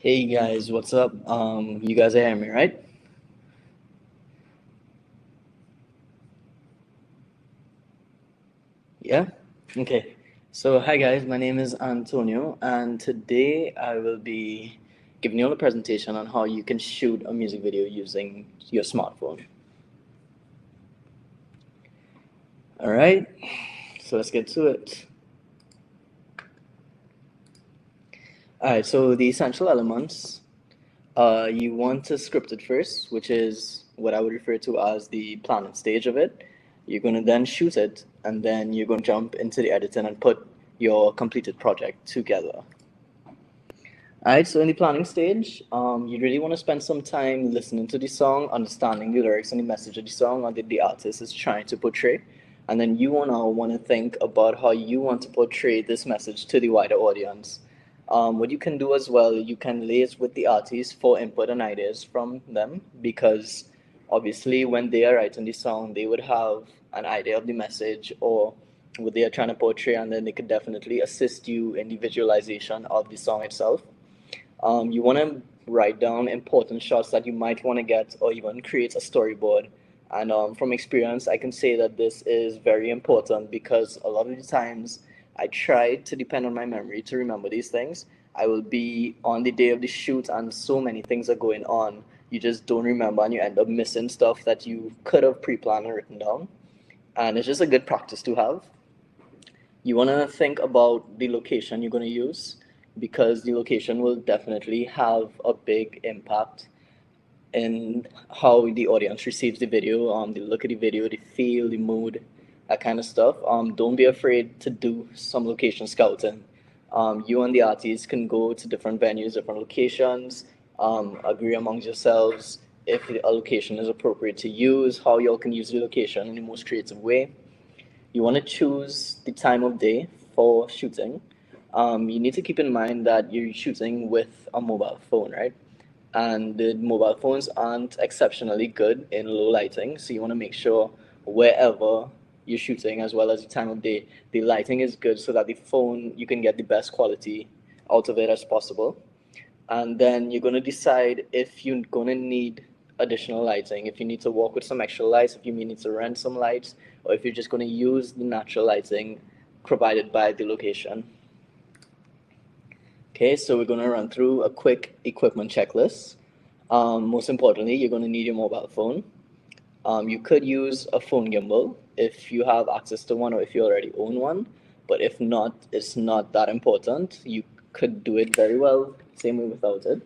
Hey guys, what's up? You guys are hearing me, right? Yeah? Okay. So, hi guys, my name is Antonio, and today I will be giving you all a presentation on how you can shoot a music video using your smartphone. All right, so let's get to it. All right, so the essential elements, you want to script it first, which is what I would refer to as the planning stage of it. You're going to then shoot it, and then you're going to jump into the editing and put your completed project together. All right, so in the planning stage, you really want to spend some time listening to the song, understanding the lyrics and the message of the song, or that the artist is trying to portray. And then you want to think about how you want to portray this message to the wider audience. What you can do as well, you can liaise with the artist for input and ideas from them, because obviously when they are writing the song, they would have an idea of the message or what they are trying to portray, and then they could definitely assist you in the visualization of the song itself. You want to write down important shots that you might want to get, or even create a storyboard. And from experience, I can say that this is very important because a lot of the times I try to depend on my memory to remember these things. I will be on the day of the shoot, and so many things are going on. You just don't remember, and you end up missing stuff that you could have pre planned and written down. And it's just a good practice to have. You want to think about the location you're going to use, because the location will definitely have a big impact in how the audience receives the video, the look of the video, the feel, the mood, that kind of stuff. Don't be afraid to do some location scouting. You and the artist can go to different venues, different locations, agree amongst yourselves if a location is appropriate to use, how y'all can use the location in the most creative way. You want to choose the time of day for shooting. You need to keep in mind that you're shooting with a mobile phone, right? And the mobile phones aren't exceptionally good in low lighting, so you want to make sure wherever you're shooting, as well as the time of day, the lighting is good so that the phone, you can get the best quality out of it as possible. And then you're going to decide if you're going to need additional lighting, if you need to work with some extra lights, if you may need to rent some lights, or if you're just going to use the natural lighting provided by the location. Okay, so we're going to run through a quick equipment checklist. Most importantly, you're going to need your mobile phone. You could use a phone gimbal if you have access to one or if you already own one. But if not, it's not that important. You could do it very well, same way without it.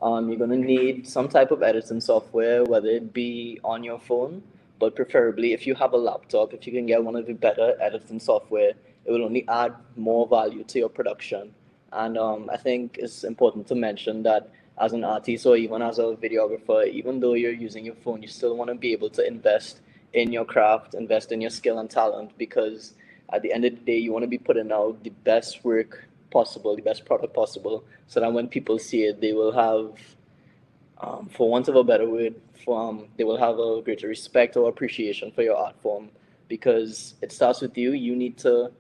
You're going to need some type of editing software, whether it be on your phone, but preferably if you have a laptop, if you can get one of the better editing software, it will only add more value to your production. And I think it's important to mention that as an artist or even as a videographer, even though you're using your phone, you still want to be able to invest in your craft, invest in your skill and talent, because at the end of the day, you want to be putting out the best work possible, the best product possible, so that when people see it, they will have, for want of a better word, they will have a greater respect or appreciation for your art form, because it starts with you. You need to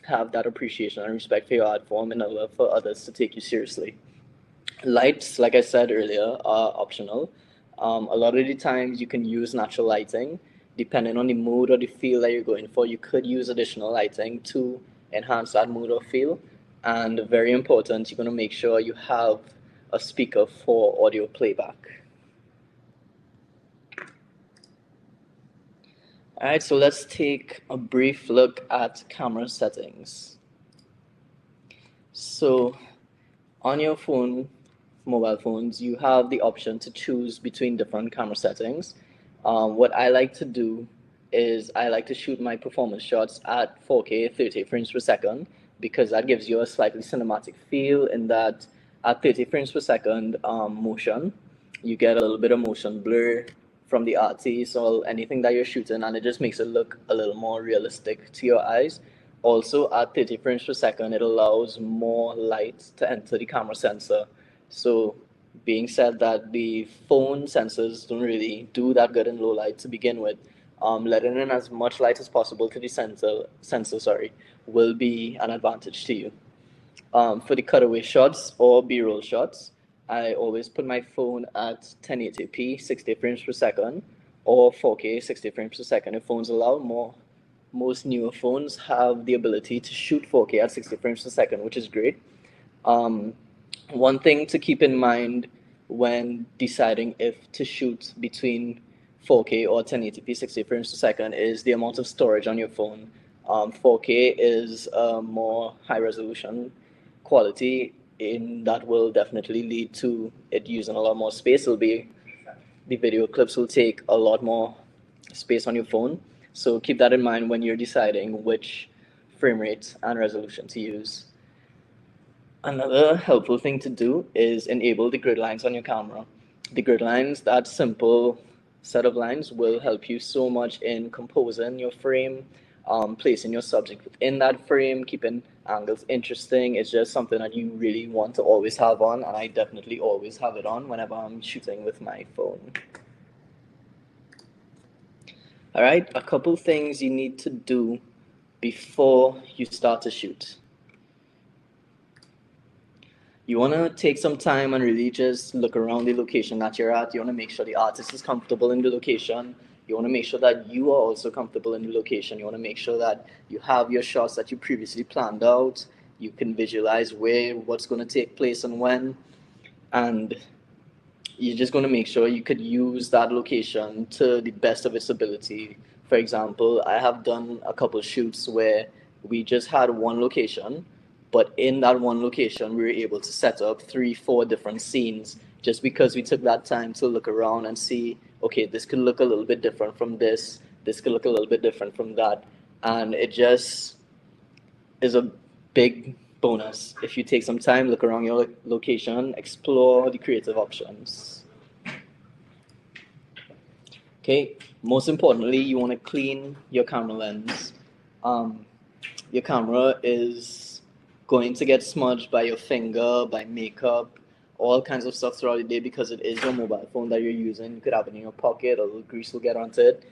have that appreciation and respect for your art form in order for others to take you seriously. Lights, like I said earlier, are optional. A lot of the times you can use natural lighting. Depending on the mood or the feel that you're going for, you could use additional lighting to enhance that mood or feel. And very important, you're going to make sure you have a speaker for audio playback. All right, so let's take a brief look at camera settings. So on your phone, mobile phones, you have the option to choose between different camera settings. What I like to do is I like to shoot my performance shots at 4K 30 frames per second, because that gives you a slightly cinematic feel in that at 30 frames per second motion, you get a little bit of motion blur from the artist or anything that you're shooting, and it just makes it look a little more realistic to your eyes. Also, at 30 frames per second, it allows more light to enter the camera sensor. So, being said that the phone sensors don't really do that good in low light to begin with, letting in as much light as possible to the sensor, will be an advantage to you. For the cutaway shots or B-roll shots, I always put my phone at 1080p, 60 frames per second, or 4K, 60 frames per second if phones allow. Most newer phones have the ability to shoot 4K at 60 frames per second, which is great. Um, One thing to keep in mind when deciding if to shoot between 4K or 1080p 60 frames per second is the amount of storage on your phone. 4K is a more high resolution quality, in that will definitely lead to it using a lot more space. The video clips will take a lot more space on your phone. So keep that in mind when you're deciding which frame rate and resolution to use. Another helpful thing to do is enable the grid lines on your camera. The grid lines, that simple set of lines, will help you so much in composing your frame, placing your subject within that frame, keeping angles interesting. It's just something that you really want to always have on, and I definitely always have it on whenever I'm shooting with my phone. All right, a couple things you need to do before you start to shoot. You want to take some time and really just look around the location that you're at. You want to make sure the artist is comfortable in the location. You want to make sure that you are also comfortable in the location. You want to make sure that you have your shots that you previously planned out. You can visualize what's going to take place and when. And you're just going to make sure you could use that location to the best of its ability. For example, I have done a couple shoots where we just had one location, but in that one location, we were able to set up 3, 4 different scenes just because we took that time to look around and see, okay, this could look a little bit different from this could look a little bit different from that. And it just is a big bonus if you take some time, look around your location, explore the creative options. Okay, most importantly, you want to clean your camera lens. Your camera is going to get smudged by your finger, by makeup, all kinds of stuff throughout the day because it is your mobile phone that you're using. You could have it in your pocket, a little grease will get onto it.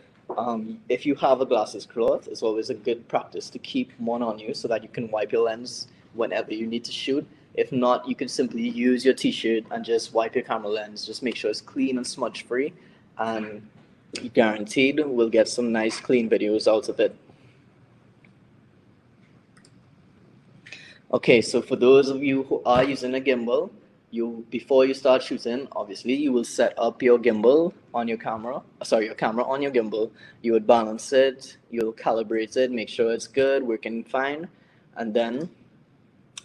If you have a glasses cloth, it's always a good practice to keep one on you so that you can wipe your lens whenever you need to shoot. If not, you can simply use your t-shirt and just wipe your camera lens. Just make sure it's clean and smudge free, and guaranteed we'll get some nice clean videos out of it. Okay, so for those of you who are using a gimbal, before you start shooting, obviously you will set up your gimbal on your camera. Sorry, your camera on your gimbal. You would balance it, you'll calibrate it, make sure it's good, working fine, and then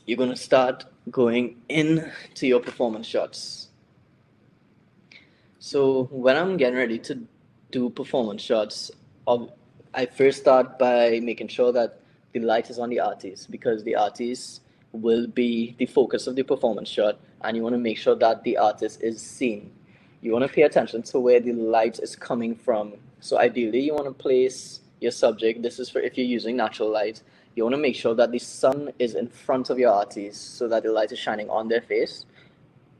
you're gonna start going into your performance shots. So when I'm getting ready to do performance shots, I first start by making sure that the light is on the artist, because the artist will be the focus of the performance shot, and you want to make sure that the artist is seen. You want to pay attention to where the light is coming from. So ideally, you want to place your subject. This is for if you're using natural light. You want to make sure that the sun is in front of your artist so that the light is shining on their face.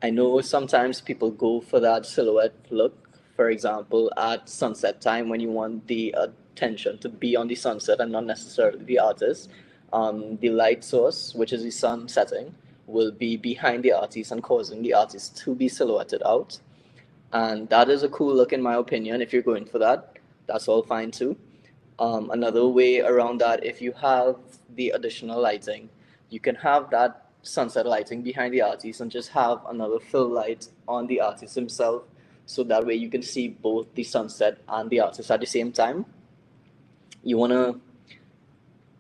I know sometimes people go for that silhouette look, for example, at sunset time when you want the attention to be on the sunset and not necessarily the artist. The light source, which is the sun setting, will be behind the artist and causing the artist to be silhouetted out. And that is a cool look, in my opinion. If you're going for that, that's all fine too. Another way around that, if you have the additional lighting, you can have that sunset lighting behind the artist and just have another fill light on the artist himself, so that way you can see both the sunset and the artist at the same time. You want to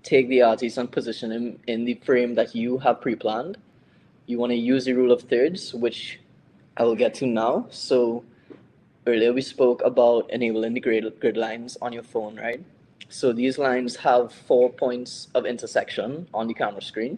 take the artist and position him in the frame that you have pre-planned. You want to use the rule of thirds, which I will get to now. So earlier we spoke about enabling the grid lines on your phone, right? So these lines have 4 points of intersection on the camera screen,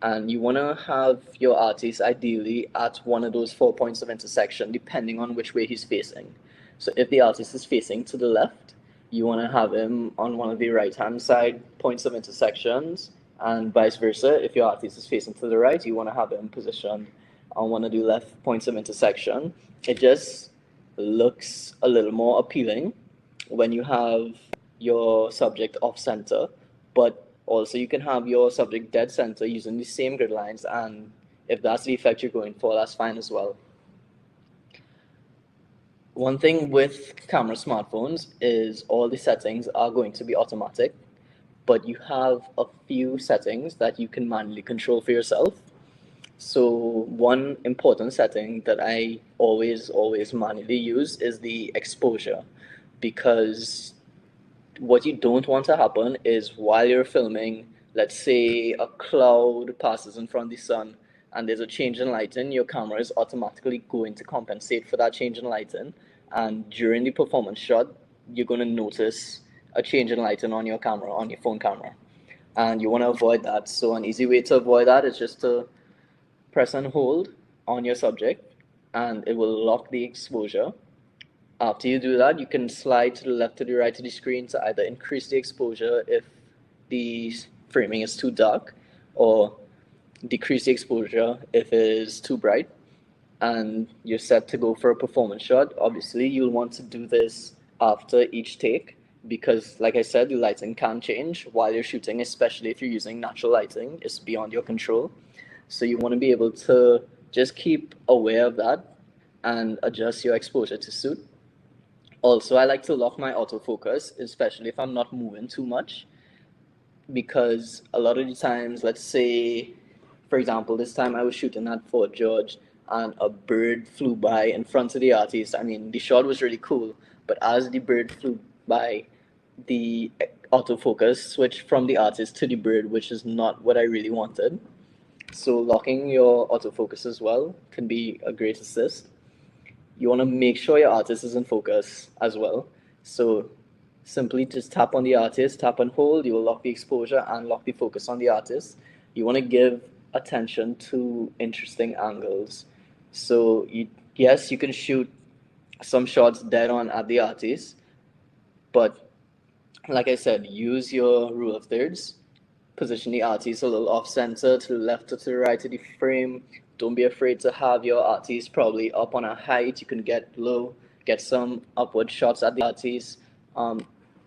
and you want to have your artist ideally at one of those 4 points of intersection, depending on which way he's facing. So if the artist is facing to the left, you want to have him on one of the right-hand side points of intersections, and vice versa. If your artist is facing to the right, you want to have him positioned on one of the left points of intersection. It just looks a little more appealing when you have your subject off center, but also you can have your subject dead center using the same grid lines, and if that's the effect you're going for, that's fine as well. One thing with camera smartphones is all the settings are going to be automatic, but you have a few settings that you can manually control for yourself. So one important setting that I always manually use is the exposure, because what you don't want to happen is while you're filming, let's say a cloud passes in front of the sun and there's a change in lighting, your camera is automatically going to compensate for that change in lighting. And during the performance shot, you're going to notice a change in lighting on your camera, on your phone camera. And you want to avoid that. So an easy way to avoid that is just to press and hold on your subject and it will lock the exposure. After you do that, you can slide to the left to the right of the screen to either increase the exposure if the framing is too dark, or decrease the exposure if it is too bright. And you're set to go for a performance shot. Obviously, you'll want to do this after each take because, like I said, the lighting can change while you're shooting, especially if you're using natural lighting. It's beyond your control. So you want to be able to just keep aware of that and adjust your exposure to suit. Also, I like to lock my autofocus, especially if I'm not moving too much, because a lot of the times, let's say, for example, this time I was shooting at Fort George and a bird flew by in front of the artist. I mean, the shot was really cool, but as the bird flew by, the autofocus switched from the artist to the bird, which is not what I really wanted. So locking your autofocus as well can be a great assist. You want to make sure your artist is in focus as well. So simply just tap on the artist, tap and hold, you will lock the exposure and lock the focus on the artist. You want to give attention to interesting angles. So yes, you can shoot some shots dead on at the artist, but like I said, use your rule of thirds. Position the artist a little off center, to the left or to the right of the frame. Don't be afraid to have your artist probably up on a height. You can get low, get some upward shots at the artist.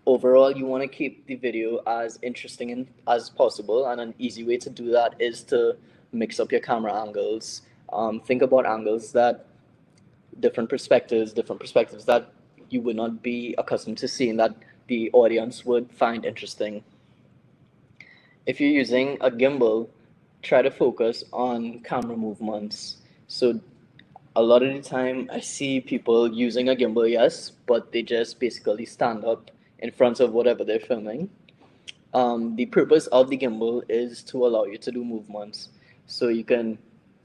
Overall, you want to keep the video as interesting as possible, and an easy way to do that is to mix up your camera angles. Think about angles that different perspectives that you would not be accustomed to seeing, that the audience would find interesting. If you're using a gimbal, try to focus on camera movements. So a lot of the time I see people using a gimbal, yes, but they just basically stand up in front of whatever they're filming. The purpose of the gimbal is to allow you to do movements. So you can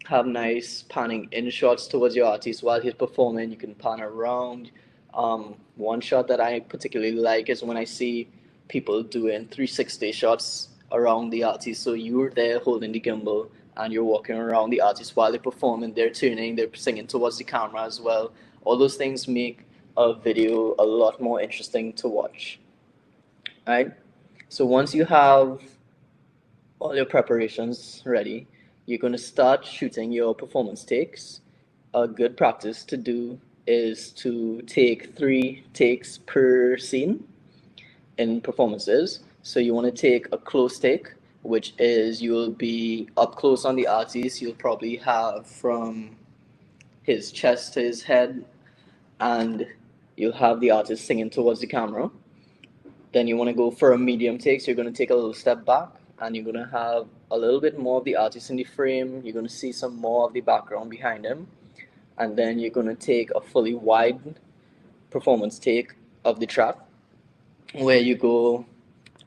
have nice panning in shots towards your artist while he's performing. You can pan around. One shot that I particularly like is when I see people doing 360 shots around the artist. So you're there holding the gimbal and you're walking around the artist while they're performing, they're turning, they're singing towards the camera as well. All those things make a video a lot more interesting to watch. Right? So once you have all your preparations ready, you're going to start shooting your performance takes. A good practice to do is to take 3 takes per scene in performances. So you want to take a close take, which is you'll be up close on the artist. You'll probably have from his chest to his head, and you'll have the artist singing towards the camera. Then you want to go for a medium take, so you're going to take a little step back and you're going to have a little bit more of the artist in the frame. You're going to see some more of the background behind him. And then you're going to take a fully wide performance take of the track where you go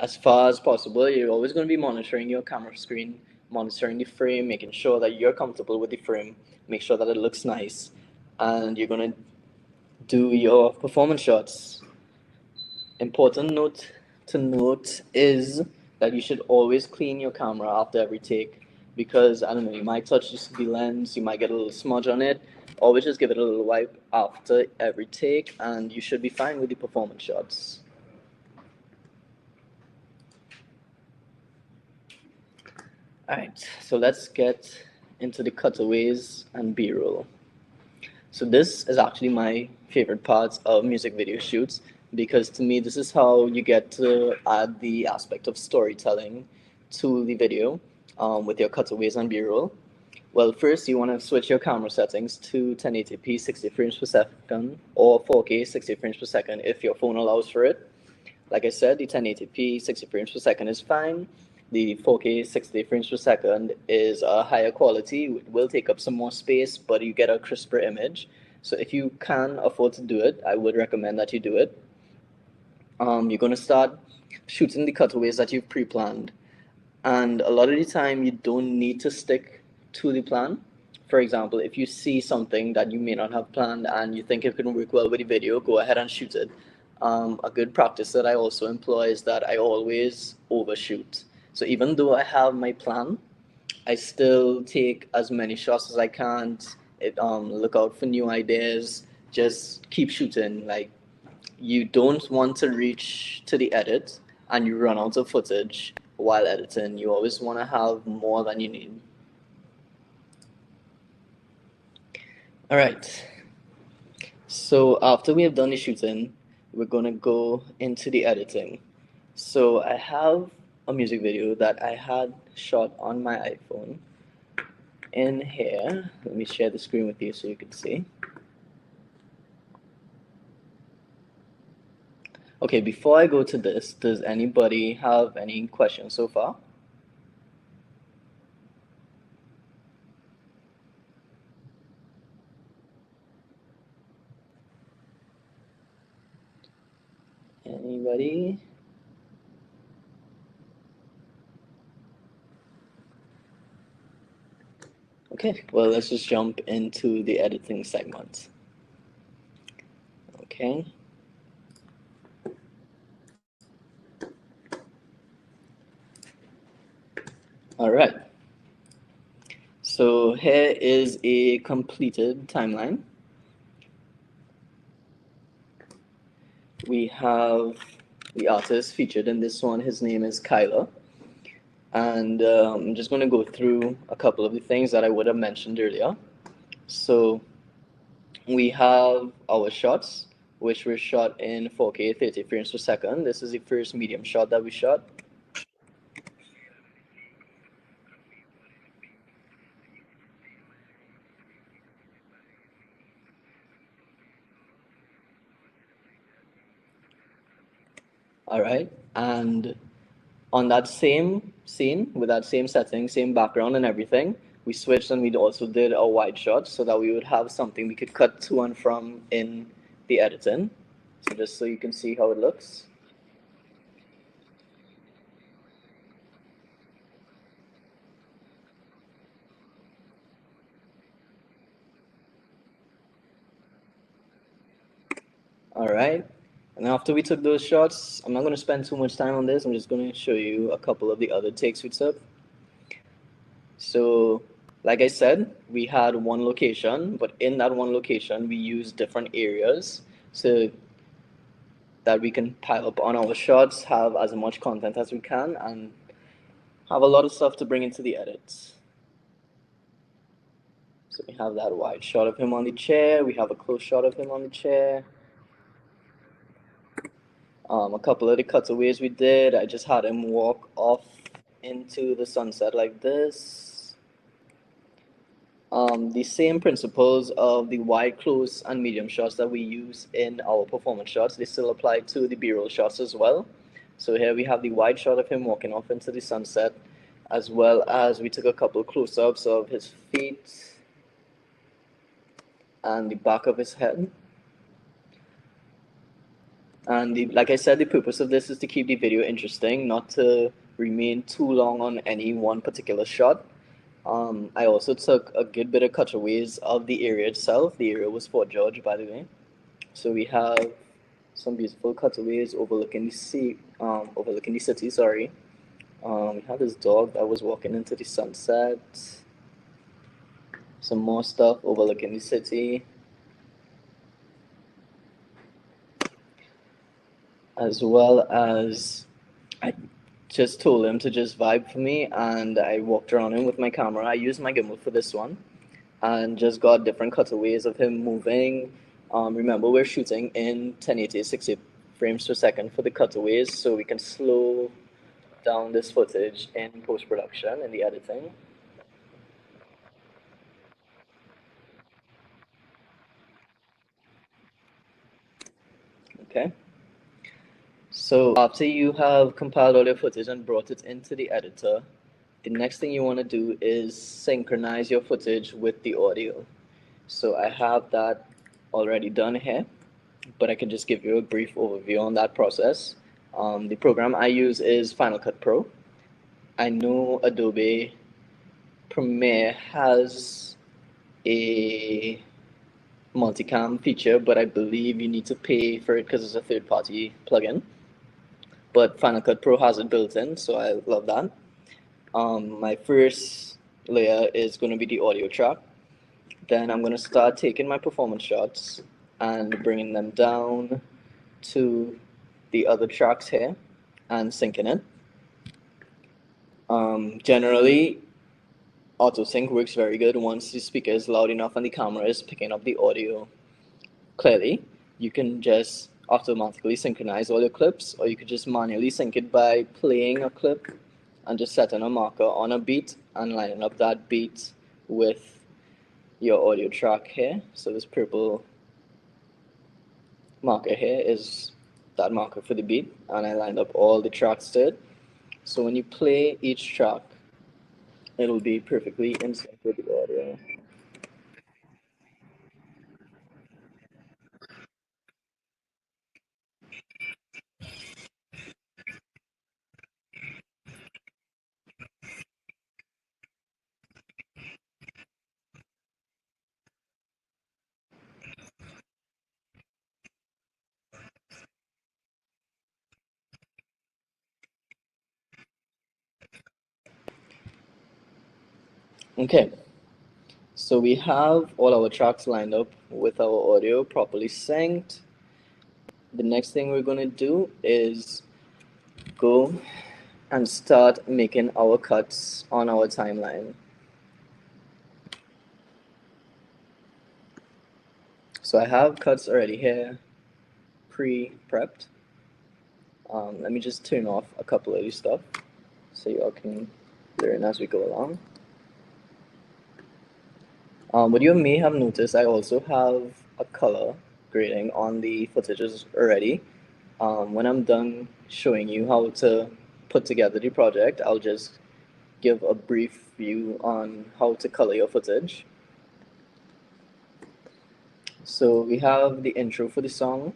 as far as possible. You're always going to be monitoring your camera screen, monitoring the frame, making sure that you're comfortable with the frame, make sure that it looks nice, and you're going to do your performance shots. Important note to note is that you should always clean your camera after every take, because I don't know, you might touch the lens, you might get a little smudge on it. Always just give it a little wipe after every take and you should be fine with the performance shots. Alright, so let's get into the cutaways and B-roll. So this is actually my favorite part of music video shoots, because to me this is how you get to add the aspect of storytelling to the video with your cutaways and B-roll. Well, first you want to switch your camera settings to 1080p 60 frames per second or 4K 60 frames per second if your phone allows for it. Like I said, the 1080p 60 frames per second is fine. The 4K 60 frames per second is a higher quality. It will take up some more space, but you get a crisper image. So if you can afford to do it, I would recommend that you do it. You're going to start shooting the cutaways that you've pre-planned. And a lot of the time, you don't need to stick to the plan. For example, if you see something that you may not have planned and you think it can work well with the video, go ahead and shoot it. A good practice that I also employ is that I always overshoot. So even though I have my plan, I still take as many shots as I can. Look out for new ideas. Just keep shooting. Like, you don't want to reach to the edit and you run out of footage while editing. You always want to have more than you need. All right. So after we have done the shooting, we're going to go into the editing. So I have a music video that I had shot on my iPhone in here. Let me share the screen with you so you can see. Okay, before I go to this, does anybody have any questions so far? Anybody? Okay, well, let's just jump into the editing segment. Okay. All right. So here is a completed timeline. We have the artist featured in this one. His name is Kyla. And I'm just going to go through a couple of the things that I would have mentioned earlier. So we have our shots, which were shot in 4K 30 frames per second. This is the first medium shot that we shot. All right. And on that same scene, with that same setting, same background and everything, we switched and we also did a wide shot so that we would have something we could cut to and from in the editing. So just so you can see how it looks. All right. And after we took those shots, I'm not going to spend too much time on this. I'm just going to show you a couple of the other takes we took. So, like I said, we had one location, but in that one location, we used different areas so that we can pile up on our shots, have as much content as we can, and have a lot of stuff to bring into the edits. So we have that wide shot of him on the chair. We have a close shot of him on the chair. A couple of the cutaways we did, I just had him walk off into the sunset like this. The same principles of the wide, close, and medium shots that we use in our performance shots, they still apply to the B-roll shots as well. So here we have the wide shot of him walking off into the sunset, as well as we took a couple close-ups of his feet and the back of his head. And like I said, the purpose of this is to keep the video interesting, not to remain too long on any one particular shot. I also took a good bit of cutaways of the area itself. The area was Fort George, by the way. So we have some beautiful cutaways overlooking the sea, overlooking the city. Sorry. We had this dog that was walking into the sunset. Some more stuff overlooking the city, as well as I just told him to just vibe for me, and I walked around him with my camera. I used my gimbal for this one, and just got different cutaways of him moving. Remember, we're shooting in 1080 60 frames per second for the cutaways, so we can slow down this footage in post-production in the editing. Okay. So after you have compiled all your footage and brought it into the editor, the next thing you want to do is synchronize your footage with the audio. So I have that already done here, but I can just give you a brief overview on that process. The program I use is Final Cut Pro. I know Adobe Premiere has a multicam feature, but I believe you need to pay for it because it's a third-party plugin. But Final Cut Pro has it built in, so I love that. My first layer is going to be the audio track. Then I'm going to start taking my performance shots and bringing them down to the other tracks here and syncing it. Generally, auto sync works very good once the speaker is loud enough and the camera is picking up the audio clearly. You can just automatically synchronize all your clips, or you could just manually sync it by playing a clip and just setting a marker on a beat and lining up that beat with your audio track here. So this purple marker here is that marker for the beat, and I lined up all the tracks to it. So when you play each track, it'll be perfectly in sync with the audio. Okay, so we have all our tracks lined up with our audio properly synced. The next thing we're going to do is go and start making our cuts on our timeline. So I have cuts already here, pre-prepped. Let me just turn off a couple of these stuff so y'all can learn as we go along. What you may have noticed, I also have a color grading on the footages already. When I'm done showing you how to put together the project, I'll just give a brief view on how to color your footage. So we have the intro for the song.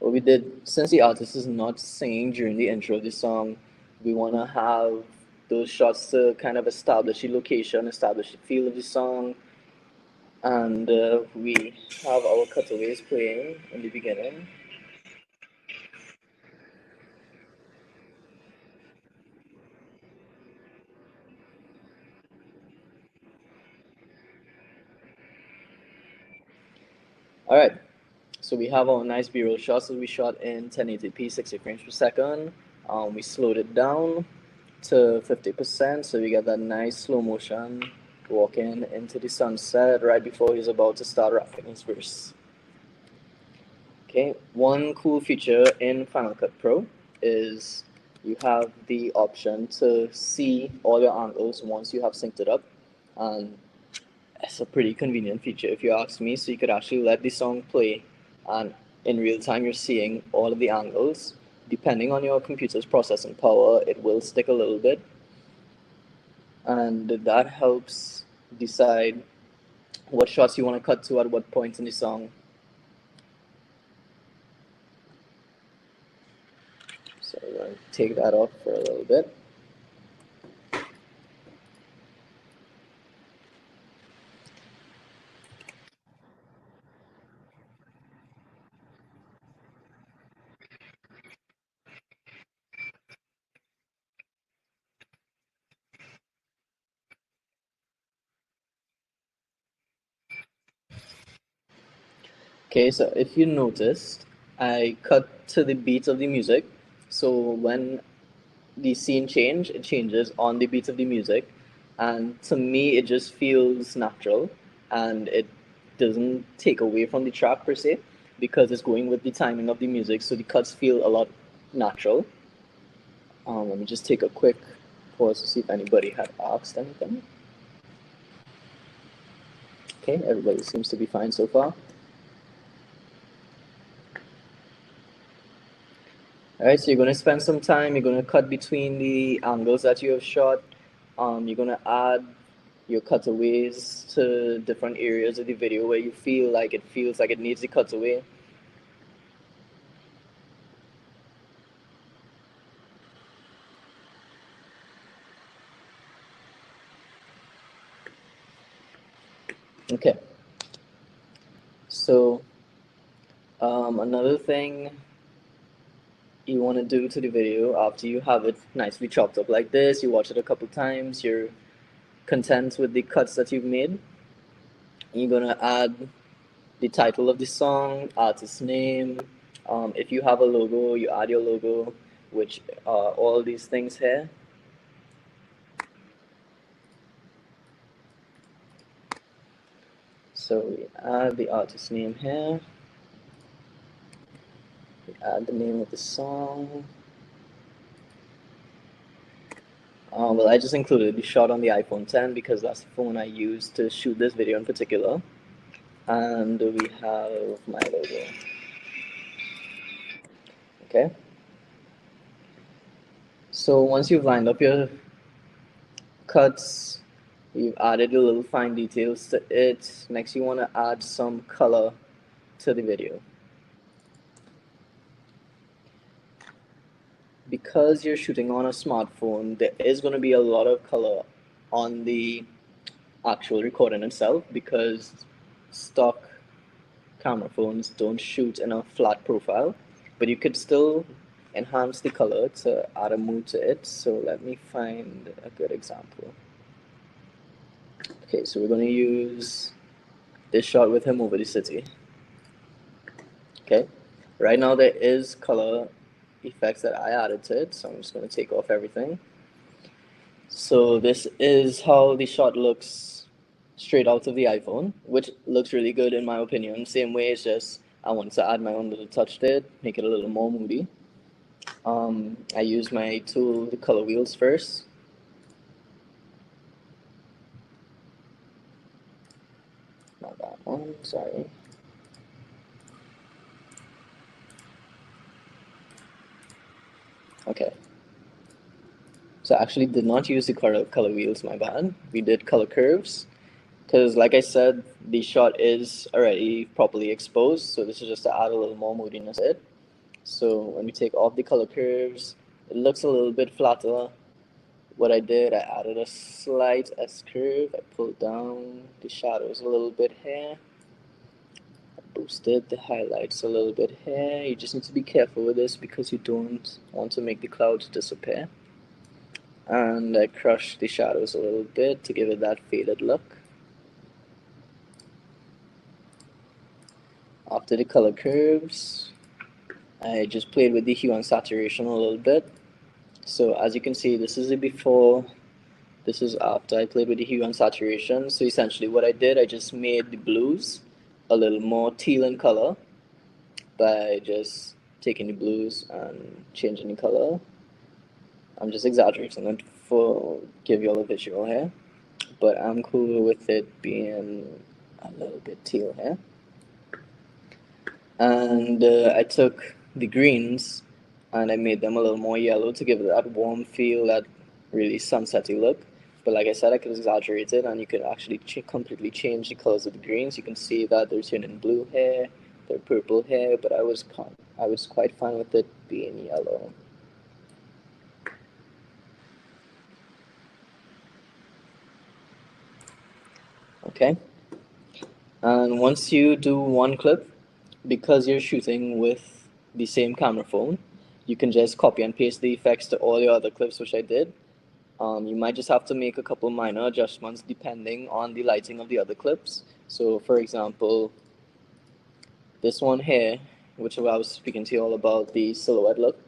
What we did, since the artist is not singing during the intro of the song, we want to have those shots to kind of establish the location, establish the feel of the song, and we have our cutaways playing in the beginning. All right, so we have our nice B-roll shots that we shot in 1080p, 60 frames per second. We slowed it down to 50%, so we get that nice slow motion walking into the sunset right before he's about to start rapping his verse. Okay, one cool feature in Final Cut Pro is you have the option to see all your angles once you have synced it up, and it's a pretty convenient feature if you ask me. So you could actually let the song play, and in real time you're seeing all of the angles. Depending on your computer's processing power, it will stick a little bit, and that helps decide what shots you want to cut to at what point in the song. So we're going to take that off for a little bit. Okay, so if you noticed, I cut to the beat of the music. So when the scene change, it changes on the beat of the music. And to me, it just feels natural, and it doesn't take away from the track per se, because it's going with the timing of the music. So the cuts feel a lot natural. Let me just take a quick pause to see if anybody had asked anything. Okay, everybody seems to be fine so far. Alright, so you're going to spend some time, you're going to cut between the angles that you have shot. You're going to add your cutaways to different areas of the video where you feels like it needs the cutaway. Okay. So another thing you want to do to the video after you have it nicely chopped up like this, you watch it a couple times, you're content with the cuts that you've made, you're going to add the title of the song, artist name. If you have a logo, you add your logo, which are all these things here. So we add the artist name here. We add the name of the song. Well, I just included the shot on the iPhone 10 because that's the phone I used to shoot this video in particular. And we have my logo. Okay. So once you've lined up your cuts, you've added a little fine details to it. Next, you want to add some color to the video. Because you're shooting on a smartphone, there is going to be a lot of color on the actual recording itself because stock camera phones don't shoot in a flat profile, but you could still enhance the color to add a mood to it. So let me find a good example. Okay, so we're going to use this shot with him over the city. Okay, right now there is color effects that I added to it, so I'm just going to take off everything. So this is how the shot looks straight out of the iPhone, which looks really good in my opinion. Same way, it's just I wanted to add my own little touch there, make it a little more moody. I use my tool, the color wheels first. Not that one, sorry. Okay. So I actually did not use the color wheels, my bad. We did color curves. Because like I said, the shot is already properly exposed, so this is just to add a little more moodiness to it. So when we take off the color curves, it looks a little bit flatter. What I did, I added a slight S curve. I pulled down the shadows a little bit here. I boosted the highlights a little bit here. You just need to be careful with this because you don't want to make the clouds disappear. And I crushed the shadows a little bit to give it that faded look. After the color curves, I just played with the hue and saturation a little bit. So as you can see, this is the before, this is after I played with the hue and saturation. So essentially what I did, I just made the blues a little more teal in color by just taking the blues and changing the color. I'm just exaggerating it for give you all a visual here, but I'm cool with it being a little bit teal here. And I took the greens and I made them a little more yellow to give it that warm feel, that really sunsetty look. But like I said, I could exaggerate it and you could actually completely change the colors of the greens. You can see that they're turning blue here, they're purple here, but I was quite fine with it being yellow. Okay, and once you do one clip, because you're shooting with the same camera phone, you can just copy and paste the effects to all your other clips, which I did. You might just have to make a couple minor adjustments depending on the lighting of the other clips. So for example, this one here, which I was speaking to you all about, the silhouette look,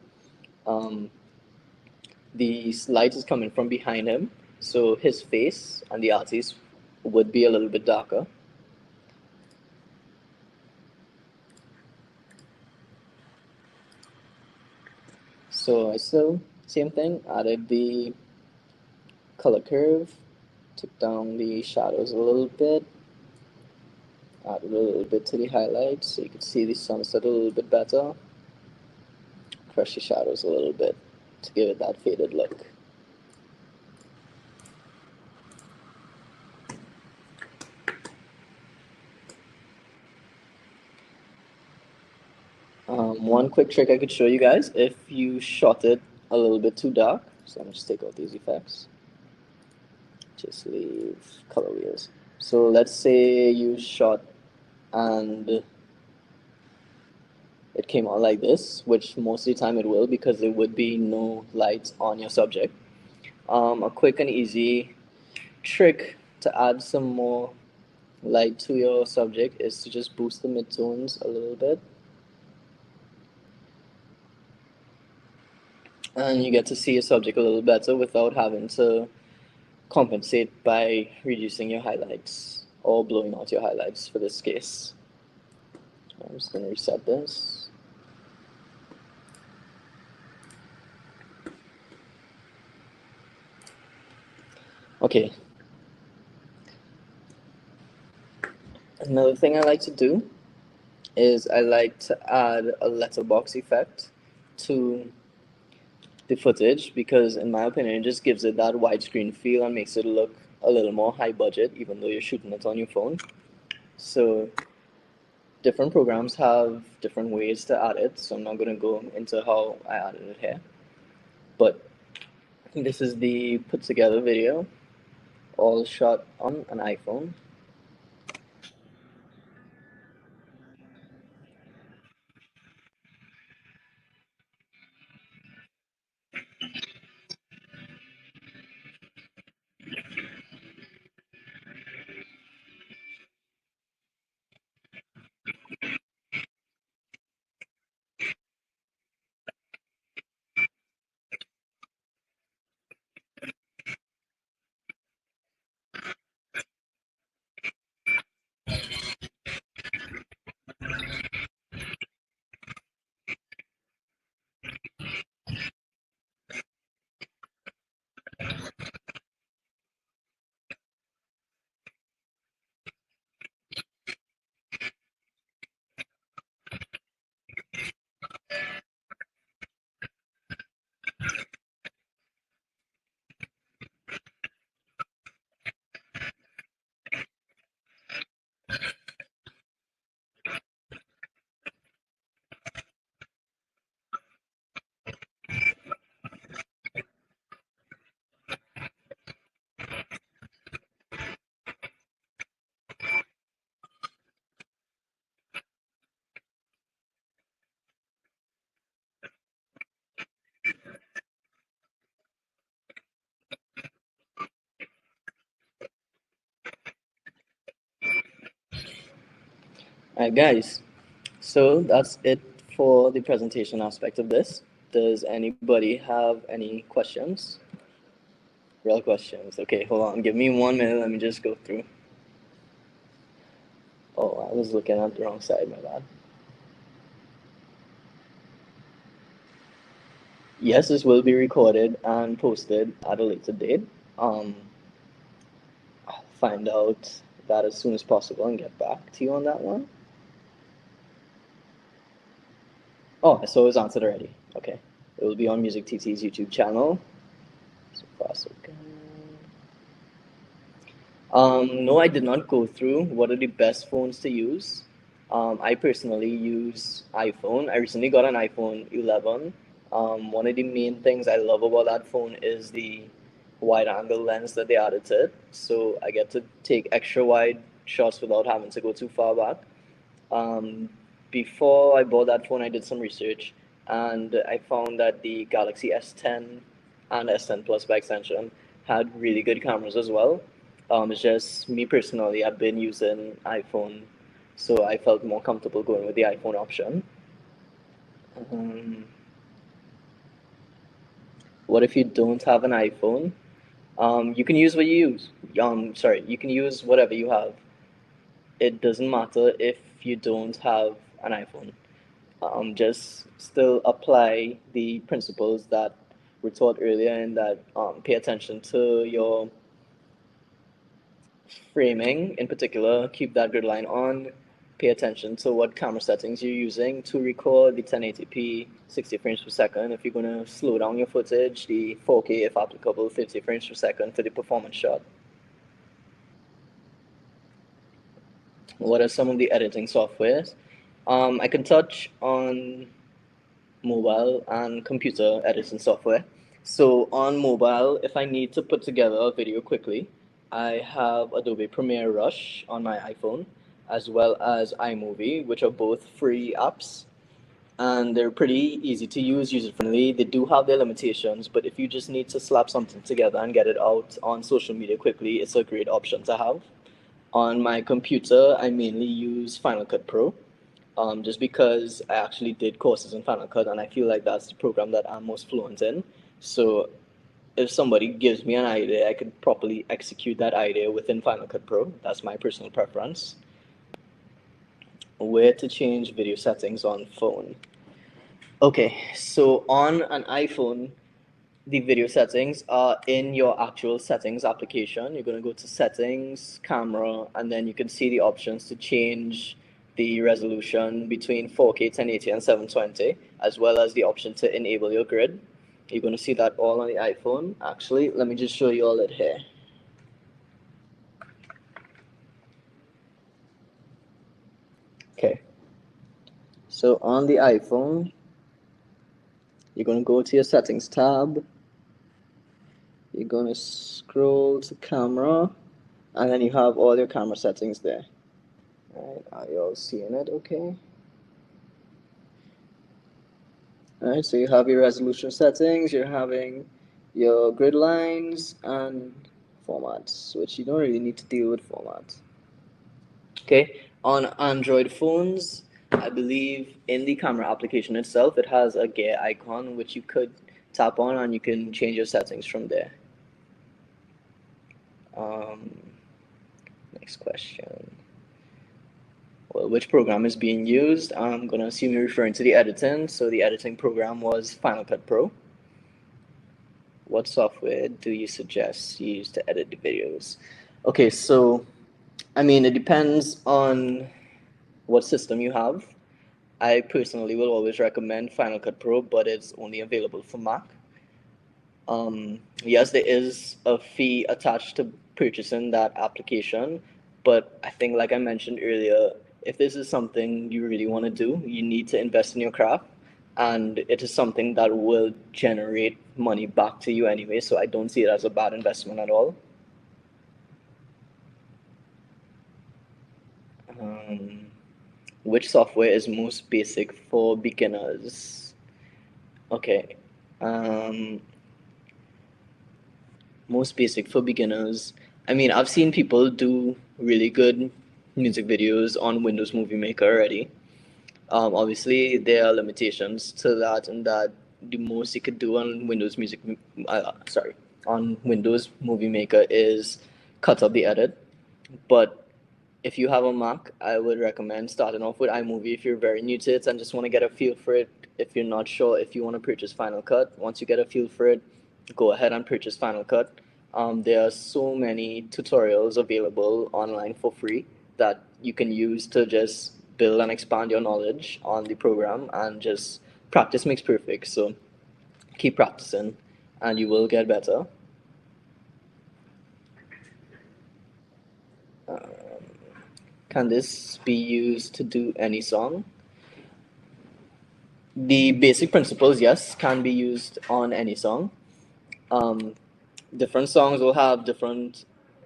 the light is coming from behind him, so his face and the artist would be a little bit darker. So I still, same thing, added the color curve, took down the shadows a little bit, Add a little bit to the highlights so you can see the sunset a little bit better. Crush the shadows a little bit to give it that faded look. One quick trick I could show you guys, if you shot it a little bit too dark, so I'm just take out these effects, just leave color wheels. So let's say you shot and it came out like this, which most of the time it will because there would be no light on your subject. A quick and easy trick to add some more light to your subject is to just boost the midtones a little bit. And you get to see your subject a little better without having to compensate by reducing your highlights or blowing out your highlights for this case. I'm just going to reset this. Okay. Another thing I like to do is I like to add a letterbox effect to the footage because, in my opinion, it just gives it that widescreen feel and makes it look a little more high budget, even though you're shooting it on your phone. So different programs have different ways to add it, so I'm not going to go into how I added it here. But this is the put together video, all shot on an iPhone. Alright, guys, so that's it for the presentation aspect of this. Does anybody have any questions? Real questions. Okay, hold on. Give me 1 minute. Let me just go through. Oh, I was looking at the wrong side, my bad. Yes, this will be recorded and posted at a later date. I'll find out that as soon as possible and get back to you on that one. Oh, so it was answered already. Okay. It will be on MusicTT's YouTube channel. So far, so good. No, I did not go through what are the best phones to use. I personally use iPhone. I recently got an iPhone 11. One of the main things I love about that phone is the wide angle lens that they added to it. So I get to take extra wide shots without having to go too far back. Um, Before I bought that phone, I did some research and I found that the Galaxy S10 and S10 Plus by extension had really good cameras as well. It's just me personally, I've been using iPhone, so I felt more comfortable going with the iPhone option. Um, what if you don't have an iPhone? You can use what you use. Sorry, you can use whatever you have. It doesn't matter if you don't have an iPhone. Just still apply the principles that were taught earlier and that pay attention to your Framing in particular, keep that grid line on. Pay attention to what camera settings you're using to record the 1080p 60 frames per second. If you're going to slow down your footage, the 4K, if applicable, 50 frames per second for the performance shot. What are some of the editing softwares? I can touch on mobile and computer editing software. So on mobile, if I need to put together a video quickly, I have Adobe Premiere Rush on my iPhone, as well as iMovie, which are both free apps. And they're pretty easy to use, user friendly. They do have their limitations, but if you just need to slap something together and get it out on social media quickly, it's a great option to have. On my computer, I mainly use Final Cut Pro, just because I actually did courses in Final Cut and I feel like that's the program that I'm most fluent in. So if somebody gives me an idea, I could properly execute that idea within Final Cut Pro. That's my personal preference. Where to change video settings on phone? Okay, so on an iPhone, the video settings are in your actual settings application. You're going to go to settings, camera, and then you can see the options to change the resolution between 4K 1080 and 720, as well as the option to enable your grid. You're going to see that all on the iPhone. Actually, let me just show you all it here. Okay, so on the iPhone, you're going to go to your settings tab. You're going to scroll to camera, and then you have all your camera settings there. Alright, are you all seeing it okay? Alright, so you have your resolution settings, you're having your grid lines and formats, which you don't really need to deal with formats. Okay, on Android phones, I believe in the camera application itself, it has a gear icon which you could tap on and you can change your settings from there. Next question. Well, which program is being used? I'm going to assume you're referring to the editing. So the editing program was Final Cut Pro. What software do you suggest you use to edit the videos? Okay, so I mean, it depends on what system you have. I personally will always recommend Final Cut Pro, but it's only available for Mac. Yes, there is a fee attached to purchasing that application, but I think, like I mentioned earlier, if this is something you really want to do, you need to invest in your craft, and it is something that will generate money back to you anyway, so I don't see it as a bad investment at all. Which software is most basic for beginners? Okay. Most basic for beginners. I mean, I've seen people do really good music videos on Windows Movie Maker already. Obviously, there are limitations to that, and that the most you could do on on Windows Movie Maker is cut up the edit. But if you have a Mac, I would recommend starting off with iMovie if you're very new to it and just want to get a feel for it. If you're not sure if you want to purchase Final Cut, once you get a feel for it, go ahead and purchase Final Cut. There are so many tutorials available online for free that you can use to just build and expand your knowledge on the program, and just practice makes perfect. So keep practicing and you will get better. Can this be used to do any song? The basic principles, yes, can be used on any song. Different songs will have different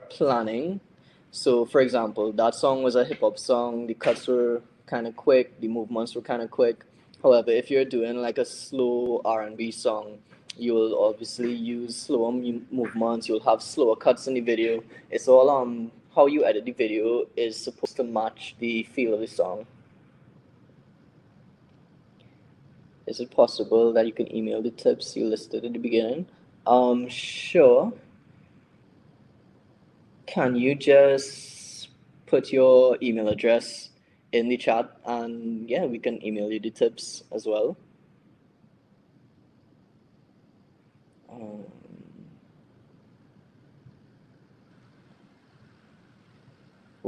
planning. So, for example, that song was a hip hop song. The cuts were kind of quick. The movements were kind of quick. However, if you're doing like a slow R&B song, you will obviously use slower movements. You'll have slower cuts in the video. It's all how you edit the video is supposed to match the feel of the song. Is it possible that you can email the tips you listed at the beginning? Sure. Can you just put your email address in the chat, and yeah, we can email you the tips as well. Um,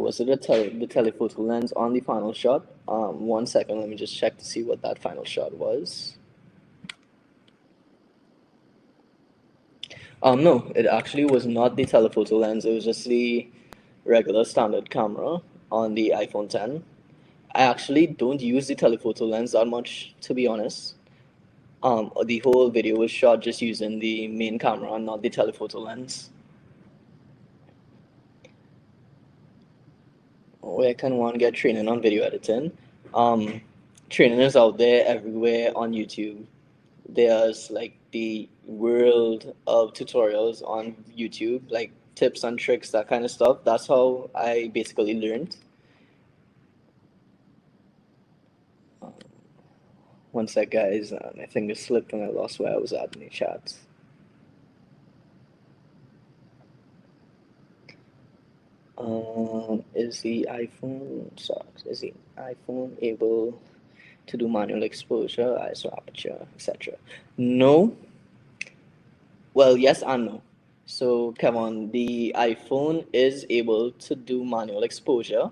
Was it the telephoto lens on the final shot? 1 second, let me just check to see what that final shot was. No, it actually was not the telephoto lens. It was just the regular standard camera on the iPhone 10. I actually don't use the telephoto lens that much, to be honest. The whole video was shot just using the main camera and not the telephoto lens. Where can one get training on video editing? Um, Training is out there everywhere on YouTube. There's like the world of tutorials on YouTube, like tips and tricks, that kind of stuff. That's how I basically learned. One sec, guys. My finger slipped and I lost where I was at in the chat. Is the iPhone sucks? Is the iPhone able to do manual exposure, ISO aperture, etc.? No. Well, yes and no. So, Kevin, the iPhone is able to do manual exposure,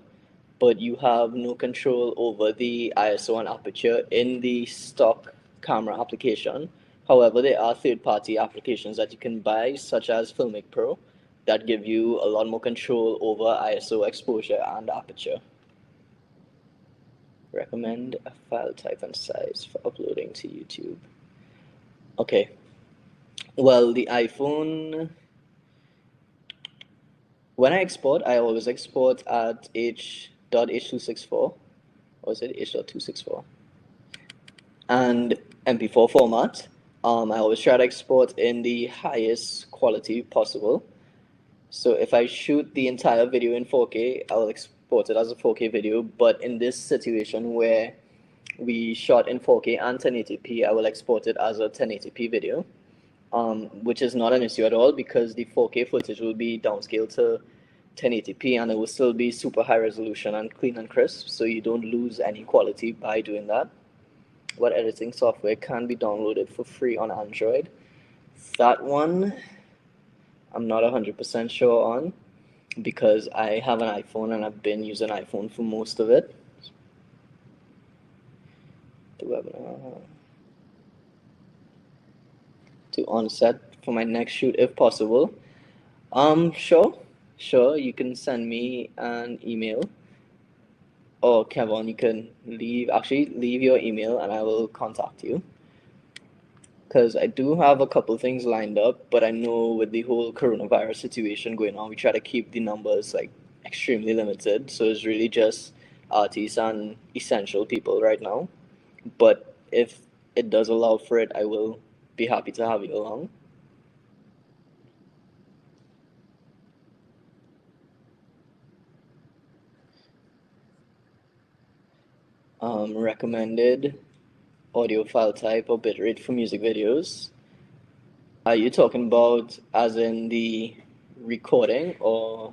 but you have no control over the ISO and aperture in the stock camera application. However, there are third-party applications that you can buy, such as Filmic Pro, that give you a lot more control over ISO exposure and aperture. Recommend a file type and size for uploading to YouTube. Okay. Well, the iPhone, when I export, I always export at H.H264. Or is it H.264? And MP4 format. I always try to export in the highest quality possible. So if I shoot the entire video in 4K, I will export it as a 4K video. But in this situation where we shot in 4K and 1080p, I will export it as a 1080p video, which is not an issue at all because the 4K footage will be downscaled to 1080p and it will still be super high resolution and clean and crisp, so you don't lose any quality by doing that. What editing software can be downloaded for free on Android? That one I'm not 100% sure on because I have an iPhone and I've been using iPhone for most of it. The webinar to onset for my next shoot if possible. Sure, you can send me an email. Or Kevin, you can leave your email and I will contact you. Because I do have a couple things lined up, but I know with the whole coronavirus situation going on, we try to keep the numbers like extremely limited. So it's really just artists and essential people right now. But if it does allow for it, I will be happy to have you along. Recommended audio file type or bitrate for music videos. Are you talking about as in the recording or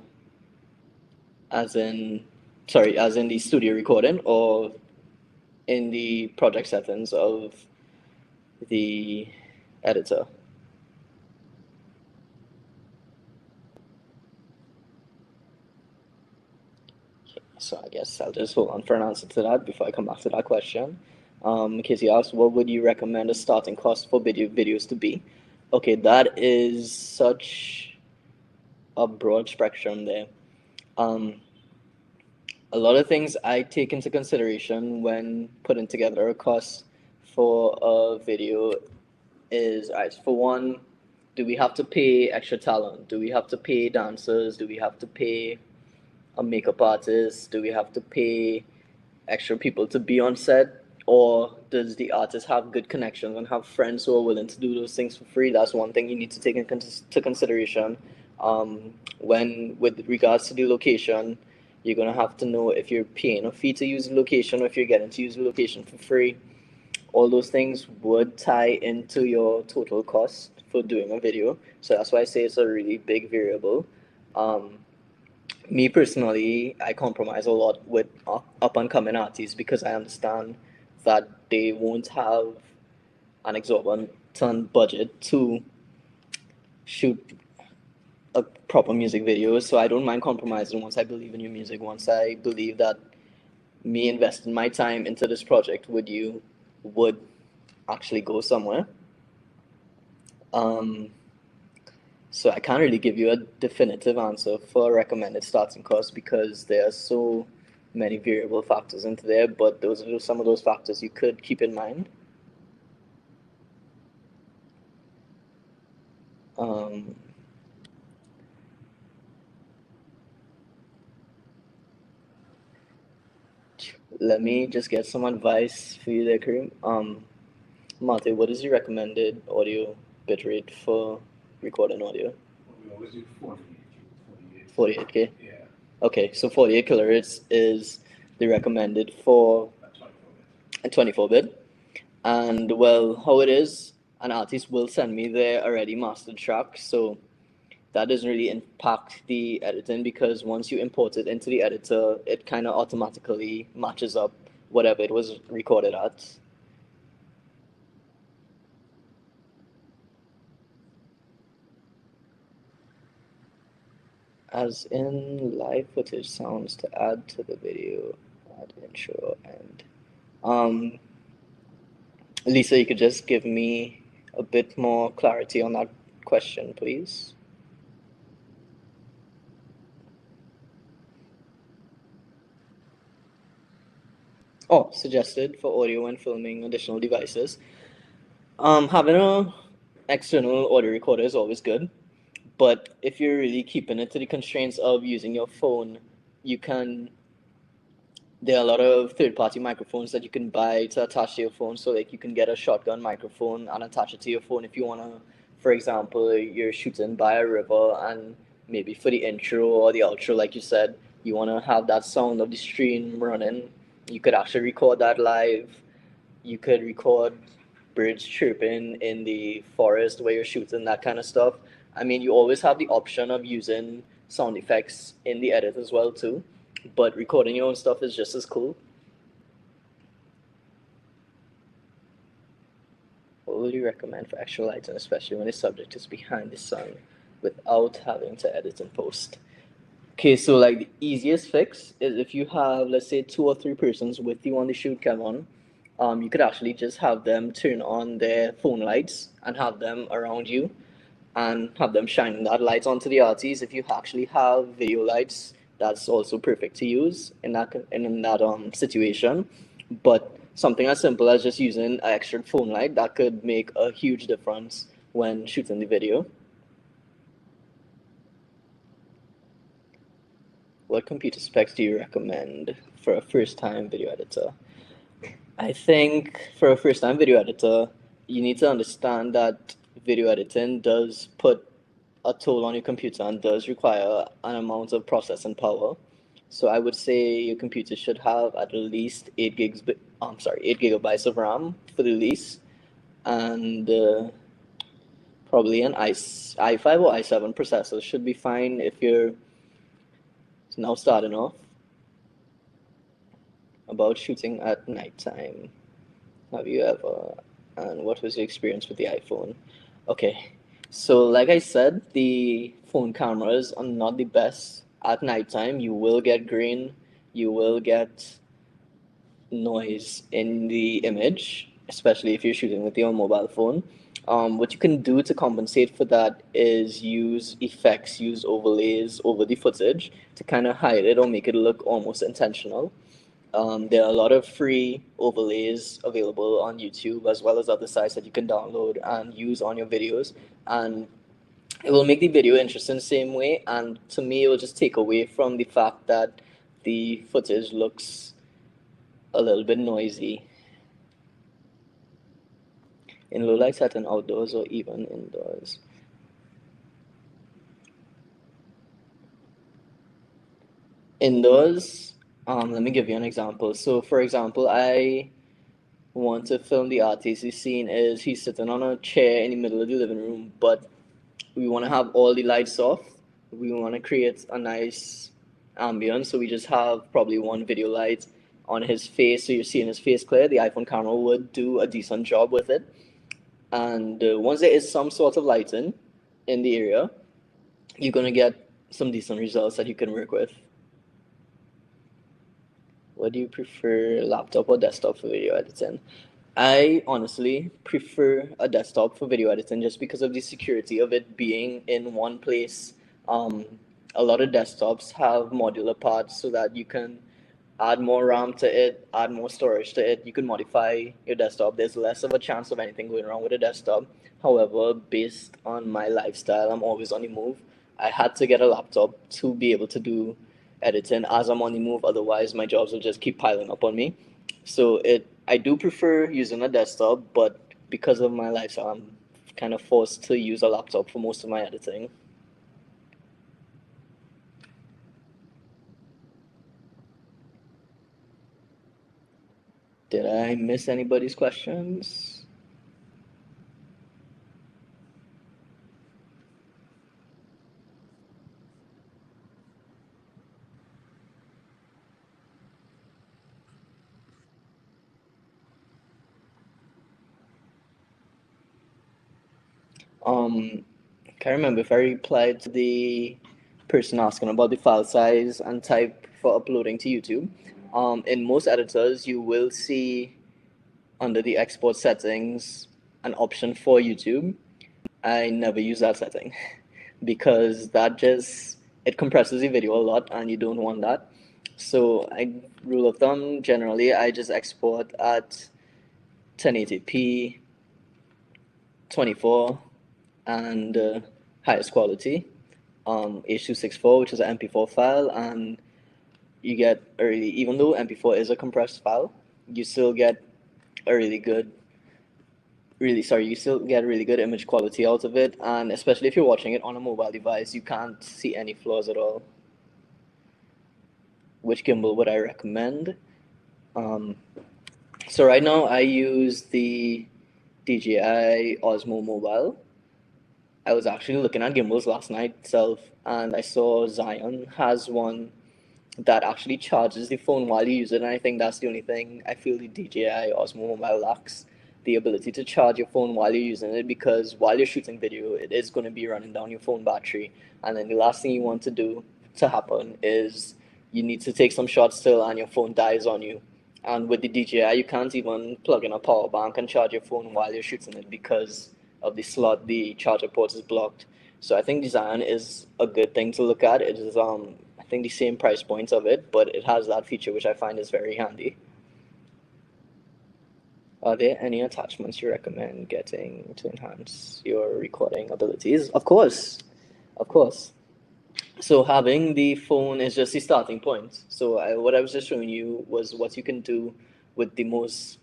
as in the studio recording or in the project settings of the editor? So I guess I'll just hold on for an answer to that before I come back to that question. Casey asked, what would you recommend a starting cost for videos to be? Okay, that is such a broad spectrum there. A lot of things I take into consideration when putting together a cost for a video is, all right, for one, do we have to pay extra talent? Do we have to pay dancers? Do we have to pay a makeup artist? Do we have to pay extra people to be on set? Or does the artist have good connections and have friends who are willing to do those things for free? That's one thing you need to take into consideration. When with regards to the location, you're gonna have to know if you're paying a fee to use the location or if you're getting to use the location for free. All those things would tie into your total cost for doing a video. So that's why I say it's a really big variable. Me personally, I compromise a lot with up and coming artists because I understand that they won't have an exorbitant budget to shoot a proper music video. So I don't mind compromising once I believe in your music. Once I believe that me investing my time into this project with you would actually go somewhere. Um, so I can't really give you a definitive answer for recommended starting cost because there are so many variable factors into there, but those are some of those factors you could keep in mind. Let me just get some advice for you there, Kareem. Mate, what is your recommended audio bitrate for recording audio? We always do 48K? Yeah. Okay, so 48 kilohertz is the recommended for a 24-bit. And well, how it is, an artist will send me their already mastered track, so that doesn't really impact the editing because once you import it into the editor, it kind of automatically matches up whatever it was recorded at. As in live footage sounds to add to the video, add intro and Lisa, you could just give me a bit more clarity on that question, please. Oh, suggested for audio and filming additional devices. Having a external audio recorder is always good, but if you're really keeping it to the constraints of using your phone, you can. There are a lot of third-party microphones that you can buy to attach to your phone, so like you can get a shotgun microphone and attach it to your phone if you wanna. For example, you're shooting by a river and maybe for the intro or the outro, like you said, you wanna have that sound of the stream running. You could actually record that live. You could record birds chirping in the forest where you're shooting, that kind of stuff. I mean, you always have the option of using sound effects in the edit as well too, but recording your own stuff is just as cool. What would you recommend for actual lighting, especially when the subject is behind the sun, without having to edit and post? Okay, so like the easiest fix is if you have, let's say, 2 or 3 persons with you on the shoot, Kevin, you could actually just have them turn on their phone lights and have them around you and have them shining that light onto the artist. If you actually have video lights, that's also perfect to use in that situation. But something as simple as just using an extra phone light that could make a huge difference when shooting the video. What computer specs do you recommend for a first-time video editor? I think for a first-time video editor, you need to understand that video editing does put a toll on your computer and does require an amount of processing power. So I would say your computer should have at least 8 gigabytes of RAM for the least, and probably an i5 or i7 processor should be fine if you're now starting off. About shooting at nighttime. Have you ever? And what was your experience with the iPhone? Okay, so like I said, the phone cameras are not the best at nighttime. You will get grain, you will get noise in the image, especially if you're shooting with your mobile phone. What you can do to compensate for that is use effects, use overlays over the footage to kind of hide it or make it look almost intentional. There are a lot of free overlays available on YouTube as well as other sites that you can download and use on your videos. And it will make the video interesting the same way. And to me, it will just take away from the fact that the footage looks a little bit noisy. In low light setting, outdoors or even indoors. Indoors, let me give you an example. So, for example, I want to film the artist. The scene is he's sitting on a chair in the middle of the living room, but we want to have all the lights off. We want to create a nice ambience, so we just have probably one video light on his face, so you're seeing his face clear. The iPhone camera would do a decent job with it. And once there is some sort of lighting in the area, you're gonna get some decent results that you can work with. What do you prefer, laptop or desktop for video editing? I honestly prefer a desktop for video editing just because of the security of it being in one place. Um, a lot of desktops have modular parts so that you can add more RAM to it, add more storage to it. You can modify your desktop. There's less of a chance of anything going wrong with a desktop. However, based on my lifestyle, I'm always on the move. I had to get a laptop to be able to do editing as I'm on the move. Otherwise, my jobs will just keep piling up on me. So I do prefer using a desktop, but because of my lifestyle, I'm kind of forced to use a laptop for most of my editing. Did I miss anybody's questions? Can't remember if I replied to the person asking about the file size and type for uploading to YouTube. In most editors, you will see under the export settings an option for YouTube. I never use that setting because that just it compresses the video a lot and you don't want that. So I rule of thumb generally I just export at 1080p, 24, and highest quality. H.264, which is an MP4 file, and you get a really, even though MP4 is a compressed file, you still get a really good, you still get really good image quality out of it, and especially if you're watching it on a mobile device, you can't see any flaws at all. Which gimbal would I recommend? Um, so right now I use the DJI Osmo Mobile. I was actually looking at gimbals last night itself, and I saw Zion has one that actually charges the phone while you use it, and I think that's the only thing I feel the DJI Osmo Mobile lacks, the ability to charge your phone while you're using it, because while you're shooting video, it is going to be running down your phone battery, and then the last thing you want to do to happen is you need to take some shots still and your phone dies on you. And with the DJI, you can't even plug in a power bank and charge your phone while you're shooting it because of the slot the charger port is blocked. So I think design is a good thing to look at. It is I think the same price points of it, but it has that feature which I find is very handy. Are there any attachments you recommend getting to enhance your recording abilities? Of course, of course. So having the phone is just the starting point. So what I was just showing you was what you can do with the most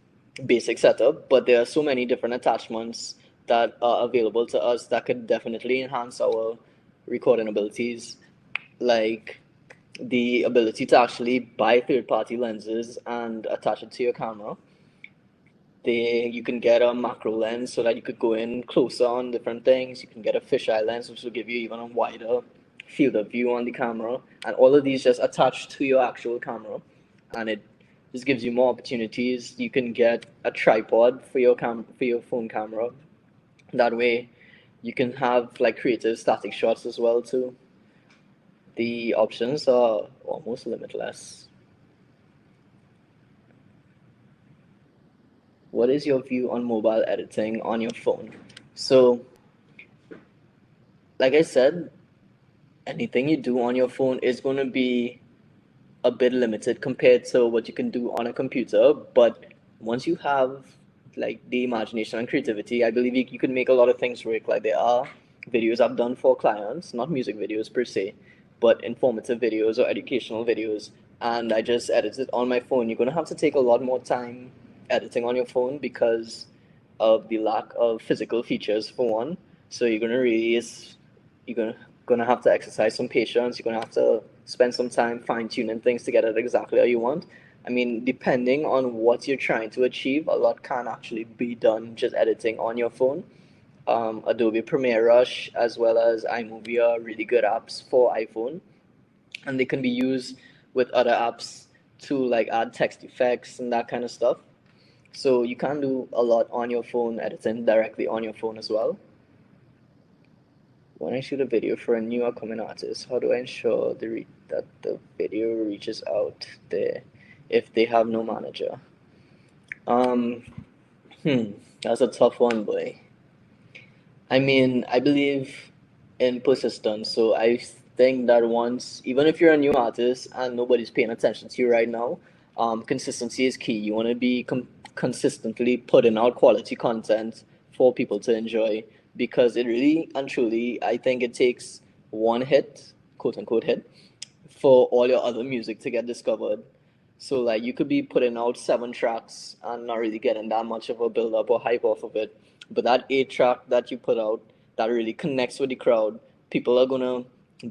basic setup, but there are so many different attachments that are available to us that could definitely enhance our recording abilities, like the ability to actually buy third-party lenses and attach it to your camera. You can get a macro lens so that you could go in closer on different things. You can get a fisheye lens, which will give you even a wider field of view on the camera. And all of these just attach to your actual camera. And it just gives you more opportunities. You can get a tripod for your phone camera. That way you can have like creative static shots as well too. The options are almost limitless. What is your view on mobile editing on your phone? So, like I said, anything you do on your phone is going to be a bit limited compared to what you can do on a computer. But once you have like the imagination and creativity, I believe you can make a lot of things work. Like there are videos I've done for clients, not music videos per se, but informative videos or educational videos, and I just edit it on my phone. You're going to have to take a lot more time editing on your phone because of the lack of physical features for one. So you're gonna have to exercise some patience. You're gonna have to spend some time fine tuning things to get it exactly how you want. I mean, depending on what you're trying to achieve, a lot can actually be done just editing on your phone. Adobe Premiere Rush as well as iMovie are really good apps for iPhone, and they can be used with other apps to like add text effects and that kind of stuff. So you can do a lot on your phone, editing directly on your phone as well. When I shoot a video for a new upcoming artist, how do I ensure that the video reaches out there if they have no manager? Um, that's a tough one, boy. I mean, I believe in persistence. So I think that once, even if you're a new artist and nobody's paying attention to you right now, consistency is key. You want to be consistently putting out quality content for people to enjoy because it really and truly, I think it takes one hit, quote unquote hit, for all your other music to get discovered. So like you could be putting out 7 tracks and not really getting that much of a build up or hype off of it. But that 8 track that you put out that really connects with the crowd, people are gonna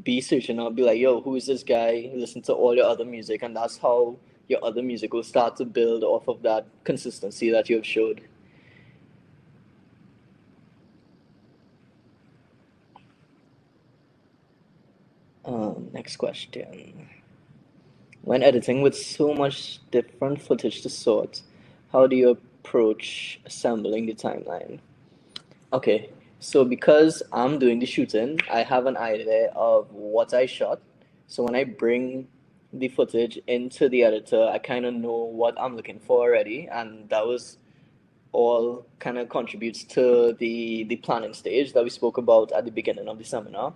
be searching out, be like, yo, who is this guy? Listen to all your other music, and that's how your other music will start to build off of that consistency that you have showed. Next question. When editing with so much different footage to sort, how do you approach assembling the timeline? Okay, so because I'm doing the shooting, I have an idea of what I shot. So when I bring the footage into the editor, I kind of know what I'm looking for already, and that was all kind of contributes to the planning stage that we spoke about at the beginning of the seminar.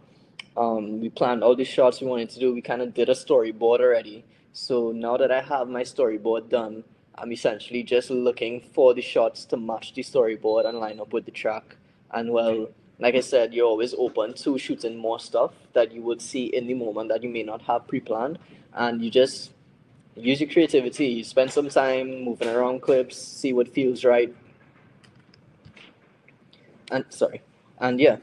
We planned all the shots we wanted to do. We kind of did a storyboard already. So now that I have my storyboard done, I'm essentially just looking for the shots to match the storyboard and line up with the track. And well, like I said, you're always open to shooting more stuff that you would see in the moment that you may not have pre-planned, and you just use your creativity. You spend some time moving around clips, see what feels right, and sorry, and yeah.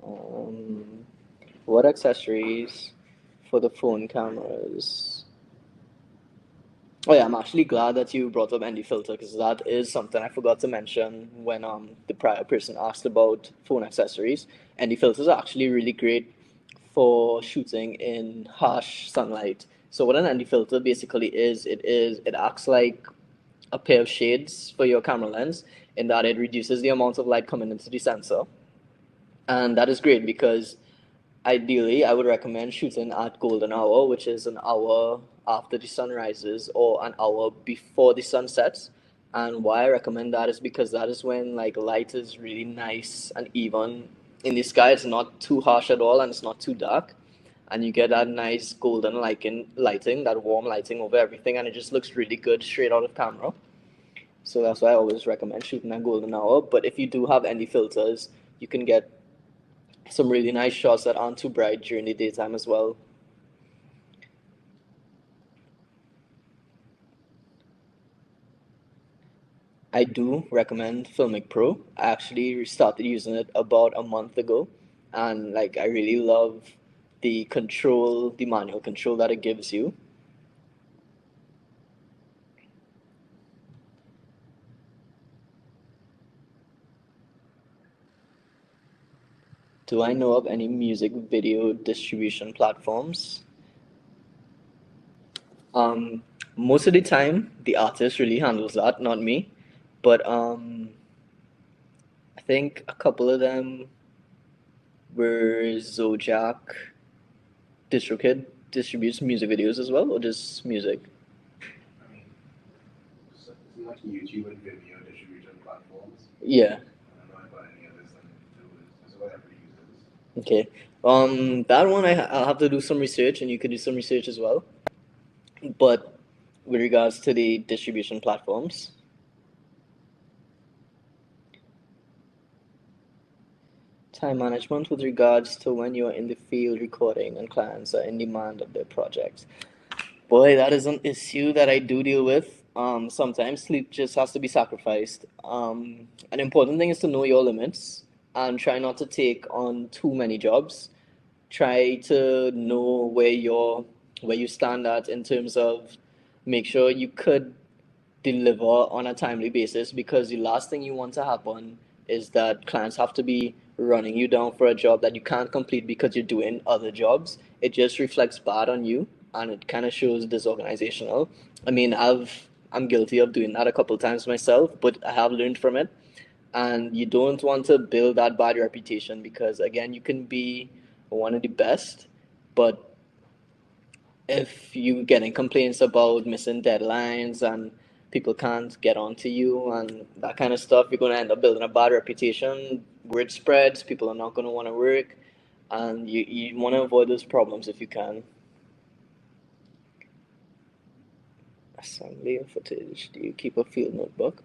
Um, what accessories for the phone cameras? Oh yeah, I'm actually glad that you brought up ND filter because that is something I forgot to mention when the prior person asked about phone accessories. ND filters are actually really great for shooting in harsh sunlight. So what an ND filter basically is it acts like a pair of shades for your camera lens in that it reduces the amount of light coming into the sensor. And that is great because ideally I would recommend shooting at golden hour, which is an hour after the sun rises or an hour before the sun sets. And why I recommend that is because that is when like light is really nice and even in the sky. It's not too harsh at all and it's not too dark. And you get that nice golden lighting, that warm lighting over everything, and it just looks really good straight out of camera. So that's why I always recommend shooting at golden hour. But if you do have any filters, you can get some really nice shots that aren't too bright during the daytime as well. I do recommend Filmic Pro. I actually started using it about a month ago, and like I really love the control, the manual control that it gives you. Do I know of any music video distribution platforms? Um, Most of the time, the artist really handles that, not me. But I think a couple of them were Zojak, DistroKid distributes music videos as well, or just music? I mean, it's like YouTube and Vimeo distribution platforms. Yeah. I don't know about any others than just whatever users. Okay. That one I'll have to do some research, and you could do some research as well. But with regards to the distribution platforms, time management with regards to when you're in the field recording and clients are in demand of their projects. Boy, that is an issue that I do deal with. Sometimes sleep just has to be sacrificed. An important thing is to know your limits and try not to take on too many jobs. Try to know where you stand at in terms of make sure you could deliver on a timely basis because the last thing you want to happen is that clients have to be running you down for a job that you can't complete because you're doing other jobs. It just reflects bad on you and it kind of shows disorganizational. I mean, I've I'm guilty of doing that a couple times myself, but I have learned from it. And you don't want to build that bad reputation because, again, you can be one of the best, but if you getting complaints about missing deadlines and people can't get onto you and that kind of stuff, you're going to end up building a bad reputation. Word spreads, people are not going to want to work, and you want to avoid those problems if you can. Assembly footage. Do you keep a field notebook?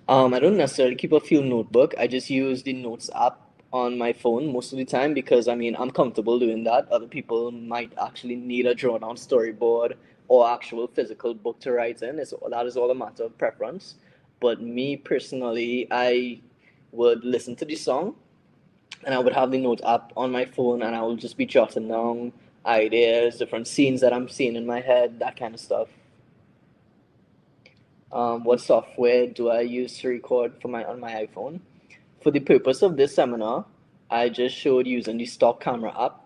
I don't necessarily keep a field notebook. I just use the Notes app on my phone most of the time because I mean I'm comfortable doing that. Other people might actually need a drawn down storyboard or actual physical book to write in. That is all a matter of preference. But me personally, I would listen to the song and I would have the Notes app on my phone and I will just be jotting down ideas, different scenes that I'm seeing in my head, that kind of stuff. What software do I use to record for my on my iPhone? For the purpose of this seminar, I just showed using the stock camera app.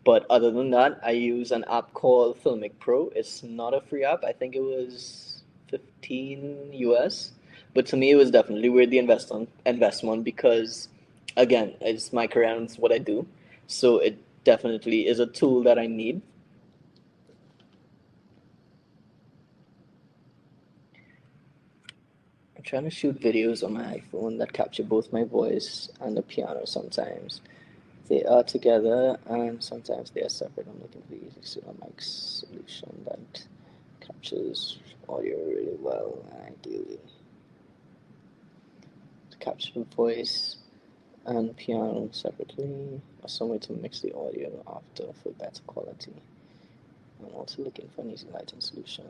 But other than that, I use an app called Filmic Pro. It's not a free app. I think it was 15 US. But to me, it was definitely worth the investment because, again, it's my career and it's what I do. So it definitely is a tool that I need. I'm trying to shoot videos on my iPhone that capture both my voice and the piano sometimes. They are together and sometimes they are separate. I'm looking for the easy mic solution that captures audio really well and ideally to capture the voice and piano separately or some way to mix the audio after for better quality. I'm also looking for an easy lighting solution.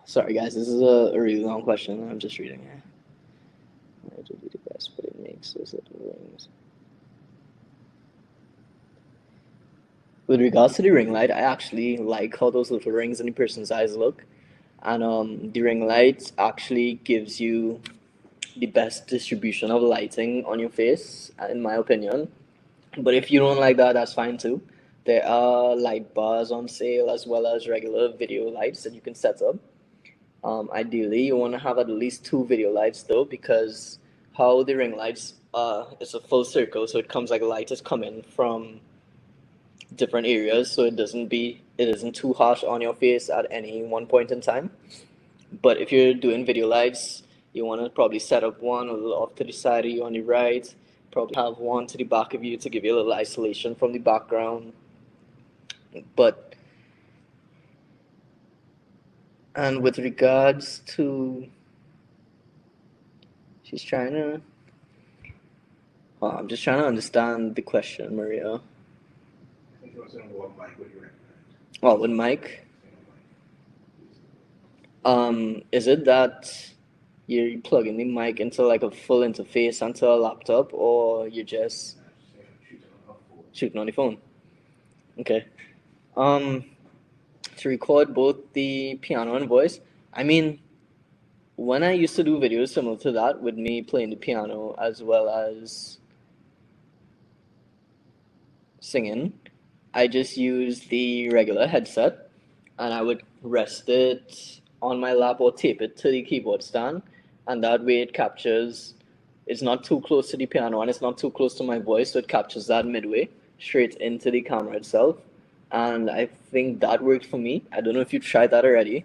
Sorry guys, this is a really long question. I'm just reading it. It would be the best, but it makes those little rings. With regards to the ring light, I actually like how those little rings in the person's eyes look. And the ring light actually gives you the best distribution of lighting on your face, in my opinion. But if you don't like that, that's fine too. There are light bars on sale as well as regular video lights that you can set up. Ideally, you want to have at least two video lights though, because how the ring lights it's a full circle, so it comes like light is coming from different areas, so it isn't too harsh on your face at any one point in time. But if you're doing video lights, you want to probably set up one a little off to the side of you on the right. Probably have one to the back of you to give you a little isolation from the background. But and with regards to, she's trying to. Oh, I'm just trying to understand the question, Maria. I think it was in what mic would you recommend? Oh, with mic. Is it that you're plugging the mic into like a full interface onto a laptop, or you're just shooting on the phone? Okay. Um, to record both the piano and voice, I mean, when I used to do videos similar to that with me playing the piano as well as singing, I just used the regular headset and I would rest it on my lap or tape it to the keyboard stand, and that way it captures. It's not too close to the piano and it's not too close to my voice, so it captures that midway straight into the camera itself. And I think that worked for me. I don't know if you tried that already.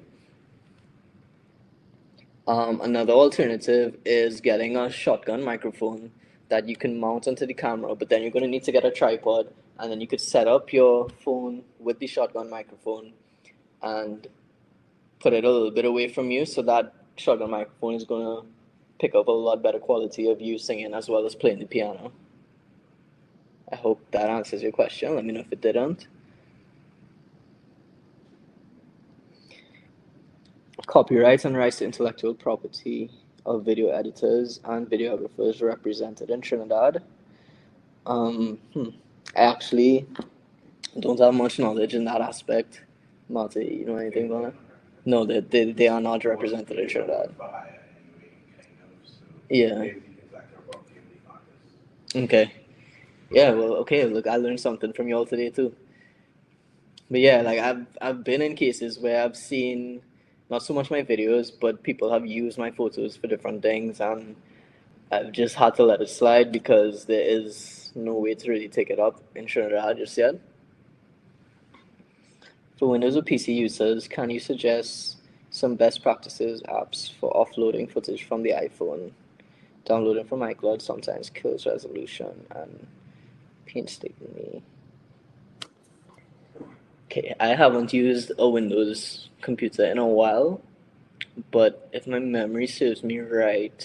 Another alternative is getting a shotgun microphone that you can mount onto the camera, but then you're going to need to get a tripod, and then you could set up your phone with the shotgun microphone and put it a little bit away from you, so that shotgun microphone is going to pick up a lot better quality of you singing as well as playing the piano. I hope that answers your question. Let me know if it didn't. Copyrights and rights to intellectual property of video editors and videographers represented in Trinidad. I actually don't have much knowledge in that aspect. Marty, you know anything about it? No, they are not represented in Trinidad. Yeah. Okay. Yeah, well, okay, look, I learned something from y'all today too. But yeah, like I've been in cases where I've seen not so much my videos, but people have used my photos for different things, and I've just had to let it slide because there is no way to really take it up in Trinidad just yet. For Windows or PC users, can you suggest some best practices apps for offloading footage from the iPhone? Downloading from iCloud sometimes kills resolution and painstakingly. Okay, I haven't used a Windows computer in a while, but if my memory serves me right,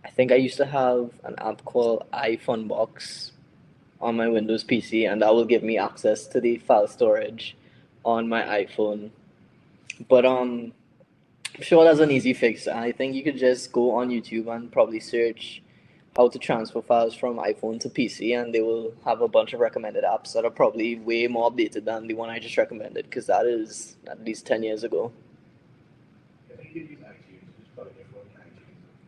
I think I used to have an app called iFunbox on my Windows PC, and that will give me access to the file storage on my iPhone. But I'm sure that's an easy fix. I think you could just go on YouTube and probably search how to transfer files from iPhone to PC, and they will have a bunch of recommended apps that are probably way more updated than the one I just recommended, because that is at least 10 years ago. I think you could use iTunes, just plug in your phone in iTunes,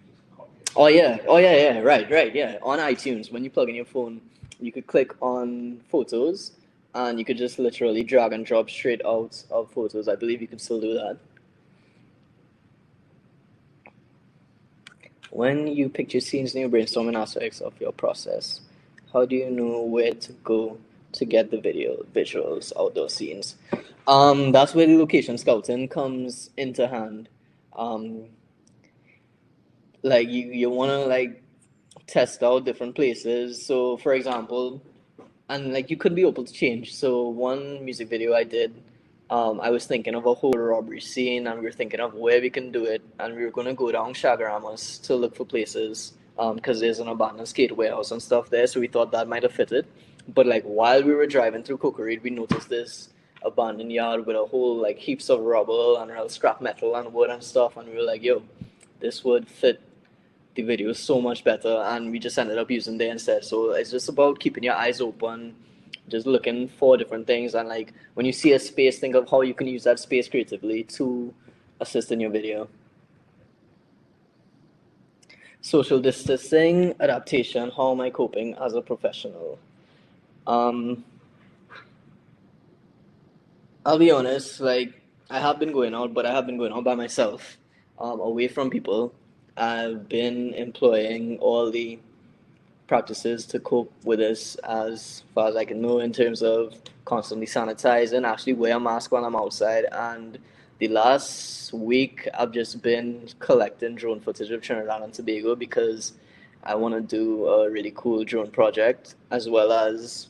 and just copy it. Oh yeah, right, yeah. On iTunes, when you plug in your phone, you could click on photos, and you could just literally drag and drop straight out of photos. I believe you can still do that. When you picture scenes in your brainstorming aspects of your process, how do you know where to go to get the visuals, outdoor scenes? That's where the location scouting comes into hand. Um, like you wanna like test out different places. So for example, and like you could be open to change. So one music video I did, I was thinking of a whole robbery scene, and we were thinking of where we can do it, and we were gonna go down Shagaramas to look for places, because there's an abandoned skate warehouse and stuff there. So we thought that might have fitted. But like while we were driving through Cocoreed, we noticed this abandoned yard with a whole like heaps of rubble and real scrap metal and wood and stuff, and we were like, yo, this would fit the video so much better, and we just ended up using there instead. So it's just about keeping your eyes open, just looking for different things, and like when you see a space, think of how you can use that space creatively to assist in your video. Social distancing, adaptation, how am I coping as a professional? um I'll be honest, like I have been going out, but I have been going out by myself, away from people. I've been employing all the practices to cope with this as far as I can know, in terms of constantly sanitizing, actually wear a mask while I'm outside. And the last week, I've just been collecting drone footage of Trinidad and Tobago because I want to do a really cool drone project, as well as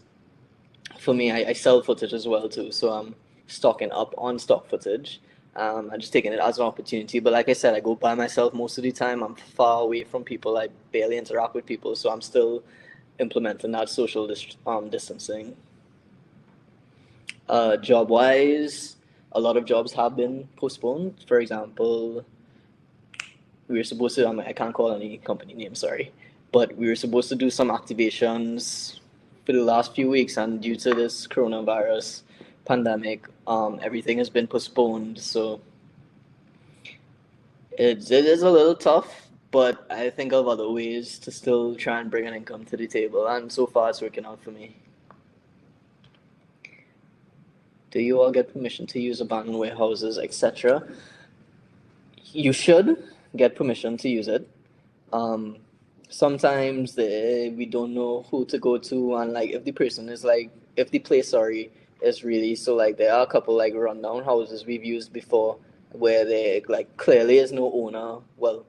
for me, I sell footage as well too. So I'm stocking up on stock footage. I'm just taking it as an opportunity. But like I said, I go by myself most of the time. I'm far away from people. I barely interact with people. So I'm still implementing that social distancing. Job wise, a lot of jobs have been postponed. For example, we were supposed to, I can't call any company name, sorry, but we were supposed to do some activations for the last few weeks, and due to this coronavirus pandemic, everything has been postponed. So it is a little tough, but I think of other ways to still try and bring an income to the table, and so far it's working out for me. Do you all get permission to use abandoned warehouses, etc.? You should get permission to use it. Um, Sometimes we don't know who to go to, and like if the person is like, if the place, sorry, is really, so like there are a couple like rundown houses we've used before where there like clearly is no owner, well,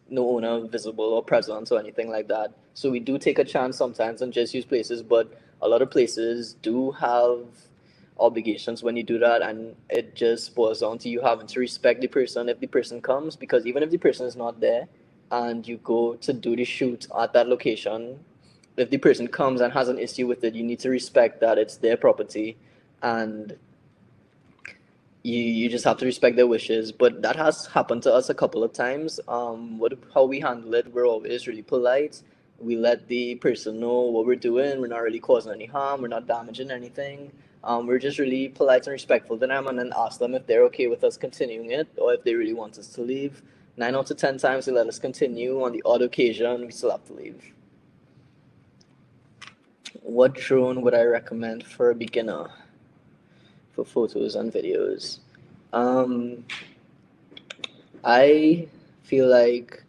no owner visible or present or anything like that. So we do take a chance sometimes and just use places, but a lot of places do have obligations when you do that, and it just boils down to you having to respect the person if the person comes, because even if the person is not there and you go to do the shoot at that location, if the person comes and has an issue with it, you need to respect that it's their property, and you just have to respect their wishes. But that has happened to us a couple of times. How we handle it, we're always really polite. We let the person know what we're doing. We're not really causing any harm. We're not damaging anything. We're just really polite and respectful to them, and then ask them if they're okay with us continuing it or if they really want us to leave. 9 out of 10 times they let us continue. On the odd occasion, we still have to leave. What drone would I recommend for a beginner for photos and videos? Um, I feel like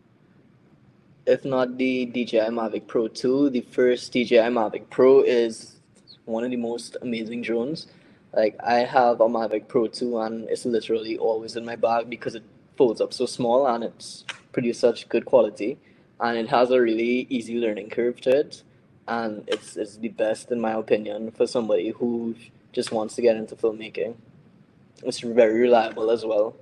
if not the DJI Mavic Pro 2, the first DJI Mavic Pro is one of the most amazing drones. Like I have a Mavic Pro 2 and it's literally always in my bag because it folds up so small and it's produced such good quality and it has a really easy learning curve to it and it's the best in my opinion for somebody who just wants to get into filmmaking. It's very reliable as well.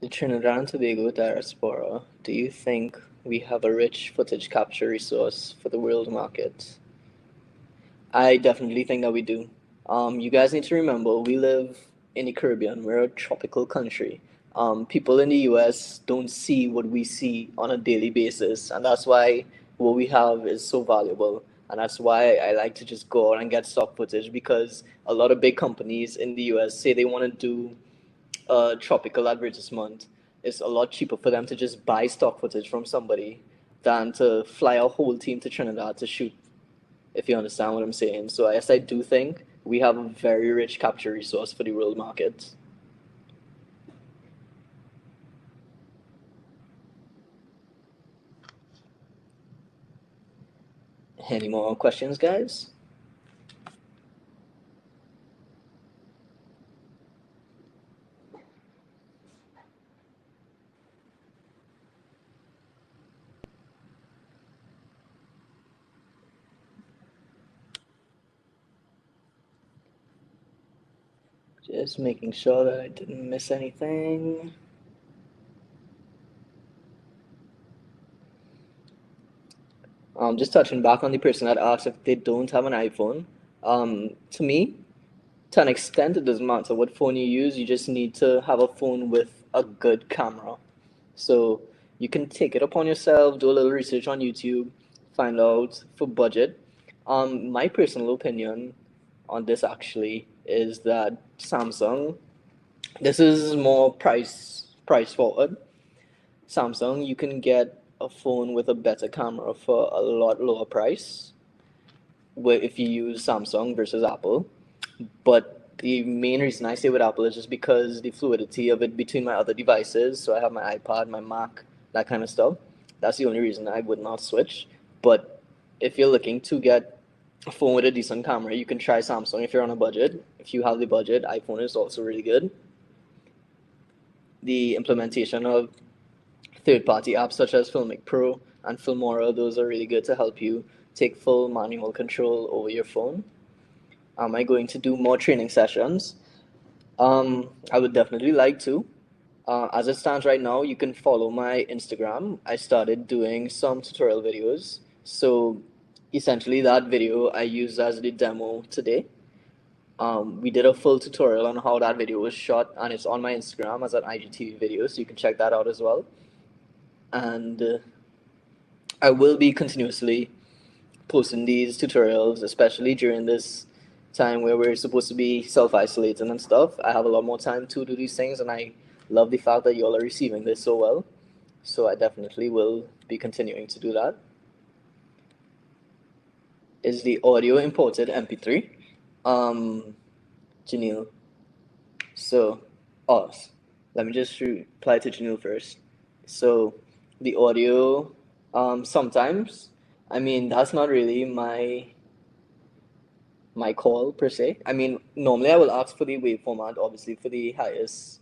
The Trinidad and Tobago diaspora, do you think we have a rich footage capture resource for the world market? I definitely think that we do. You guys need to remember we live in the Caribbean. We're a tropical country. People in the US don't see what we see on a daily basis, and that's why what we have is so valuable. And that's why I like to just go out and get stock footage because a lot of big companies in the US say they want to do a tropical advertisement, it's a lot cheaper for them to just buy stock footage from somebody than to fly a whole team to Trinidad to shoot, if you understand what I'm saying. So yes, I do think we have a very rich capture resource for the world market. Any more questions, guys? Just making sure that I didn't miss anything. Just touching back on the person that asked if they don't have an iPhone. To me, to an extent, it doesn't matter what phone you use. You just need to have a phone with a good camera. So you can take it upon yourself, do a little research on YouTube, find out for budget. My personal opinion on this actually is that Samsung. This is more price forward. Samsung, you can get a phone with a better camera for a lot lower price. Where if you use Samsung versus Apple, but the main reason I stay with Apple is just because the fluidity of it between my other devices. So I have my iPad, my Mac, that kind of stuff. That's the only reason I would not switch. But if you're looking to get a phone with a decent camera, you can try Samsung if you're on a budget. If you have the budget, iPhone is also really good. The implementation of third-party apps such as Filmic Pro and Filmora, those are really good to help you take full manual control over your phone. Am I going to do more training sessions? I would definitely like to. As it stands right now, you can follow my Instagram. I started doing some tutorial videos. So essentially, that video I used as the demo today. We did a full tutorial on how that video was shot, and it's on my Instagram as an IGTV video, so you can check that out as well. And I will be continuously posting these tutorials, especially during this time where we're supposed to be self-isolating and stuff. I have a lot more time to do these things, and I love the fact that you all are receiving this so well. So I definitely will be continuing to do that. Is the audio imported MP3? Janelle. So, oh, let me just reply to Janelle first. So, the audio, sometimes, I mean, that's not really my call per se. I mean, normally I will ask for the wave format, obviously for the highest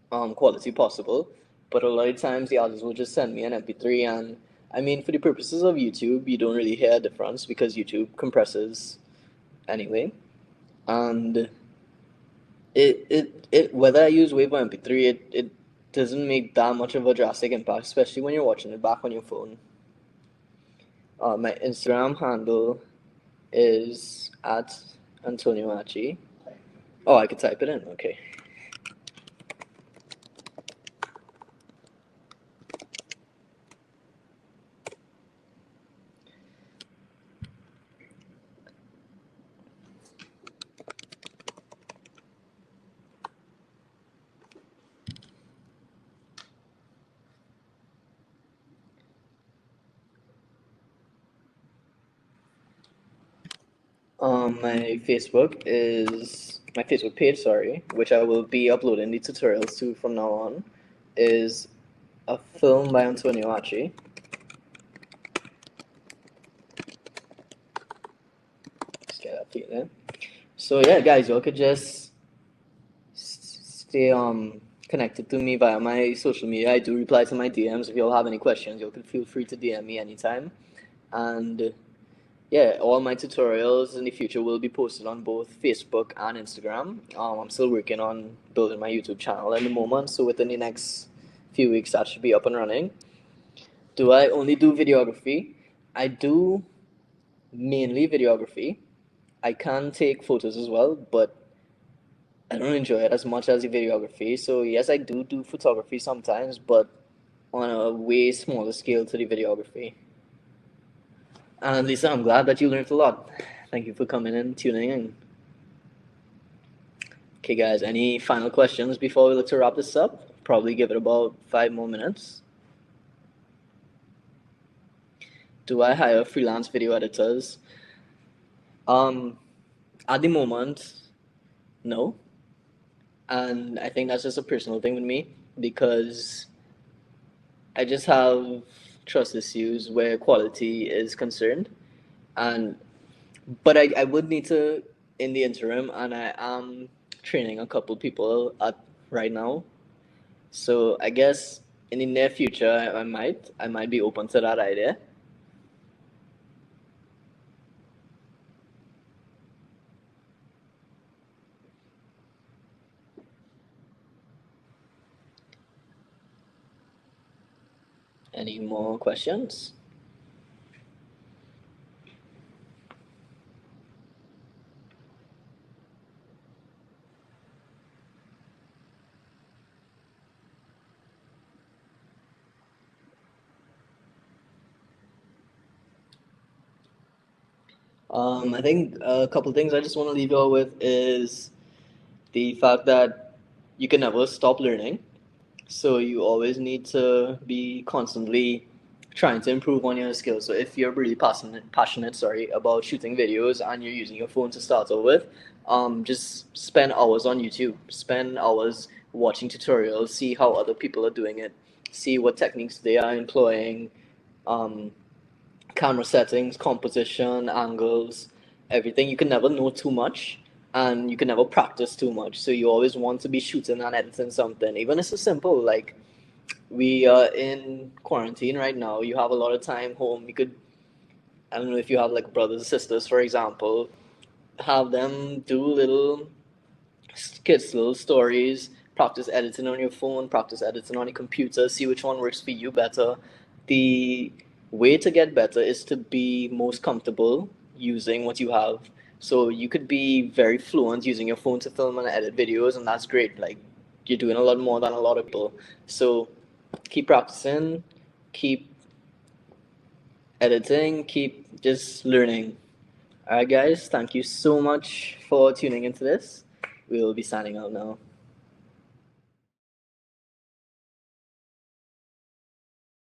quality possible. But a lot of times the artists will just send me an MP3, and I mean, for the purposes of YouTube, you don't really hear a difference because YouTube compresses anyway. And it whether I use Wave or MP3, it doesn't make that much of a drastic impact, especially when you're watching it back on your phone. My Instagram handle is at Antonio Achee. Oh, I could type it in. Okay. My Facebook page, sorry, which I will be uploading the tutorials to from now on, is a film by Antonio Achee. Let's get that feeling. So yeah, guys, y'all could just stay connected to me via my social media. I do reply to my DMs. If y'all have any questions, y'all can feel free to DM me anytime. And yeah, all my tutorials in the future will be posted on both Facebook and Instagram. I'm still working on building my YouTube channel at the moment, so within the next few weeks that should be up and running. Do I only do videography? I do mainly videography. I can take photos as well, but I don't enjoy it as much as the videography. So yes, I do photography sometimes, but on a way smaller scale to the videography. And Lisa, I'm glad that you learned a lot. Thank you for coming and tuning in. Okay, guys, any final questions before we look to wrap this up? Probably give it about 5 more minutes. Do I hire freelance video editors? Um, at the moment, no. And I think that's just a personal thing with me because I just have trust issues where quality is concerned. And but I would need to in the interim, and I am training a couple people at right now. So I guess in the near future, I might be open to that idea. Any more questions? I think a couple things I just want to leave you all with is the fact that you can never stop learning. So you always need to be constantly trying to improve on your skills. So if you're really passionate, sorry, about shooting videos and you're using your phone to start off with, just spend hours on YouTube. Spend hours watching tutorials. See how other people are doing it. See what techniques they are employing. Um, Camera settings, composition, angles, everything. You can never know too much and you can never practice too much. So you always want to be shooting and editing something. Even if it's simple, like we are in quarantine right now, you have a lot of time home. You could, I don't know if you have like brothers or sisters, for example, have them do little skits, little stories, practice editing on your phone, practice editing on your computer, see which one works for you better. The way to get better is to be most comfortable using what you have. So you could be very fluent using your phone to film and edit videos, and that's great. Like you're doing a lot more than a lot of people. So keep practicing, keep editing, keep just learning. All right, guys, thank you so much for tuning into this. We will be signing out now.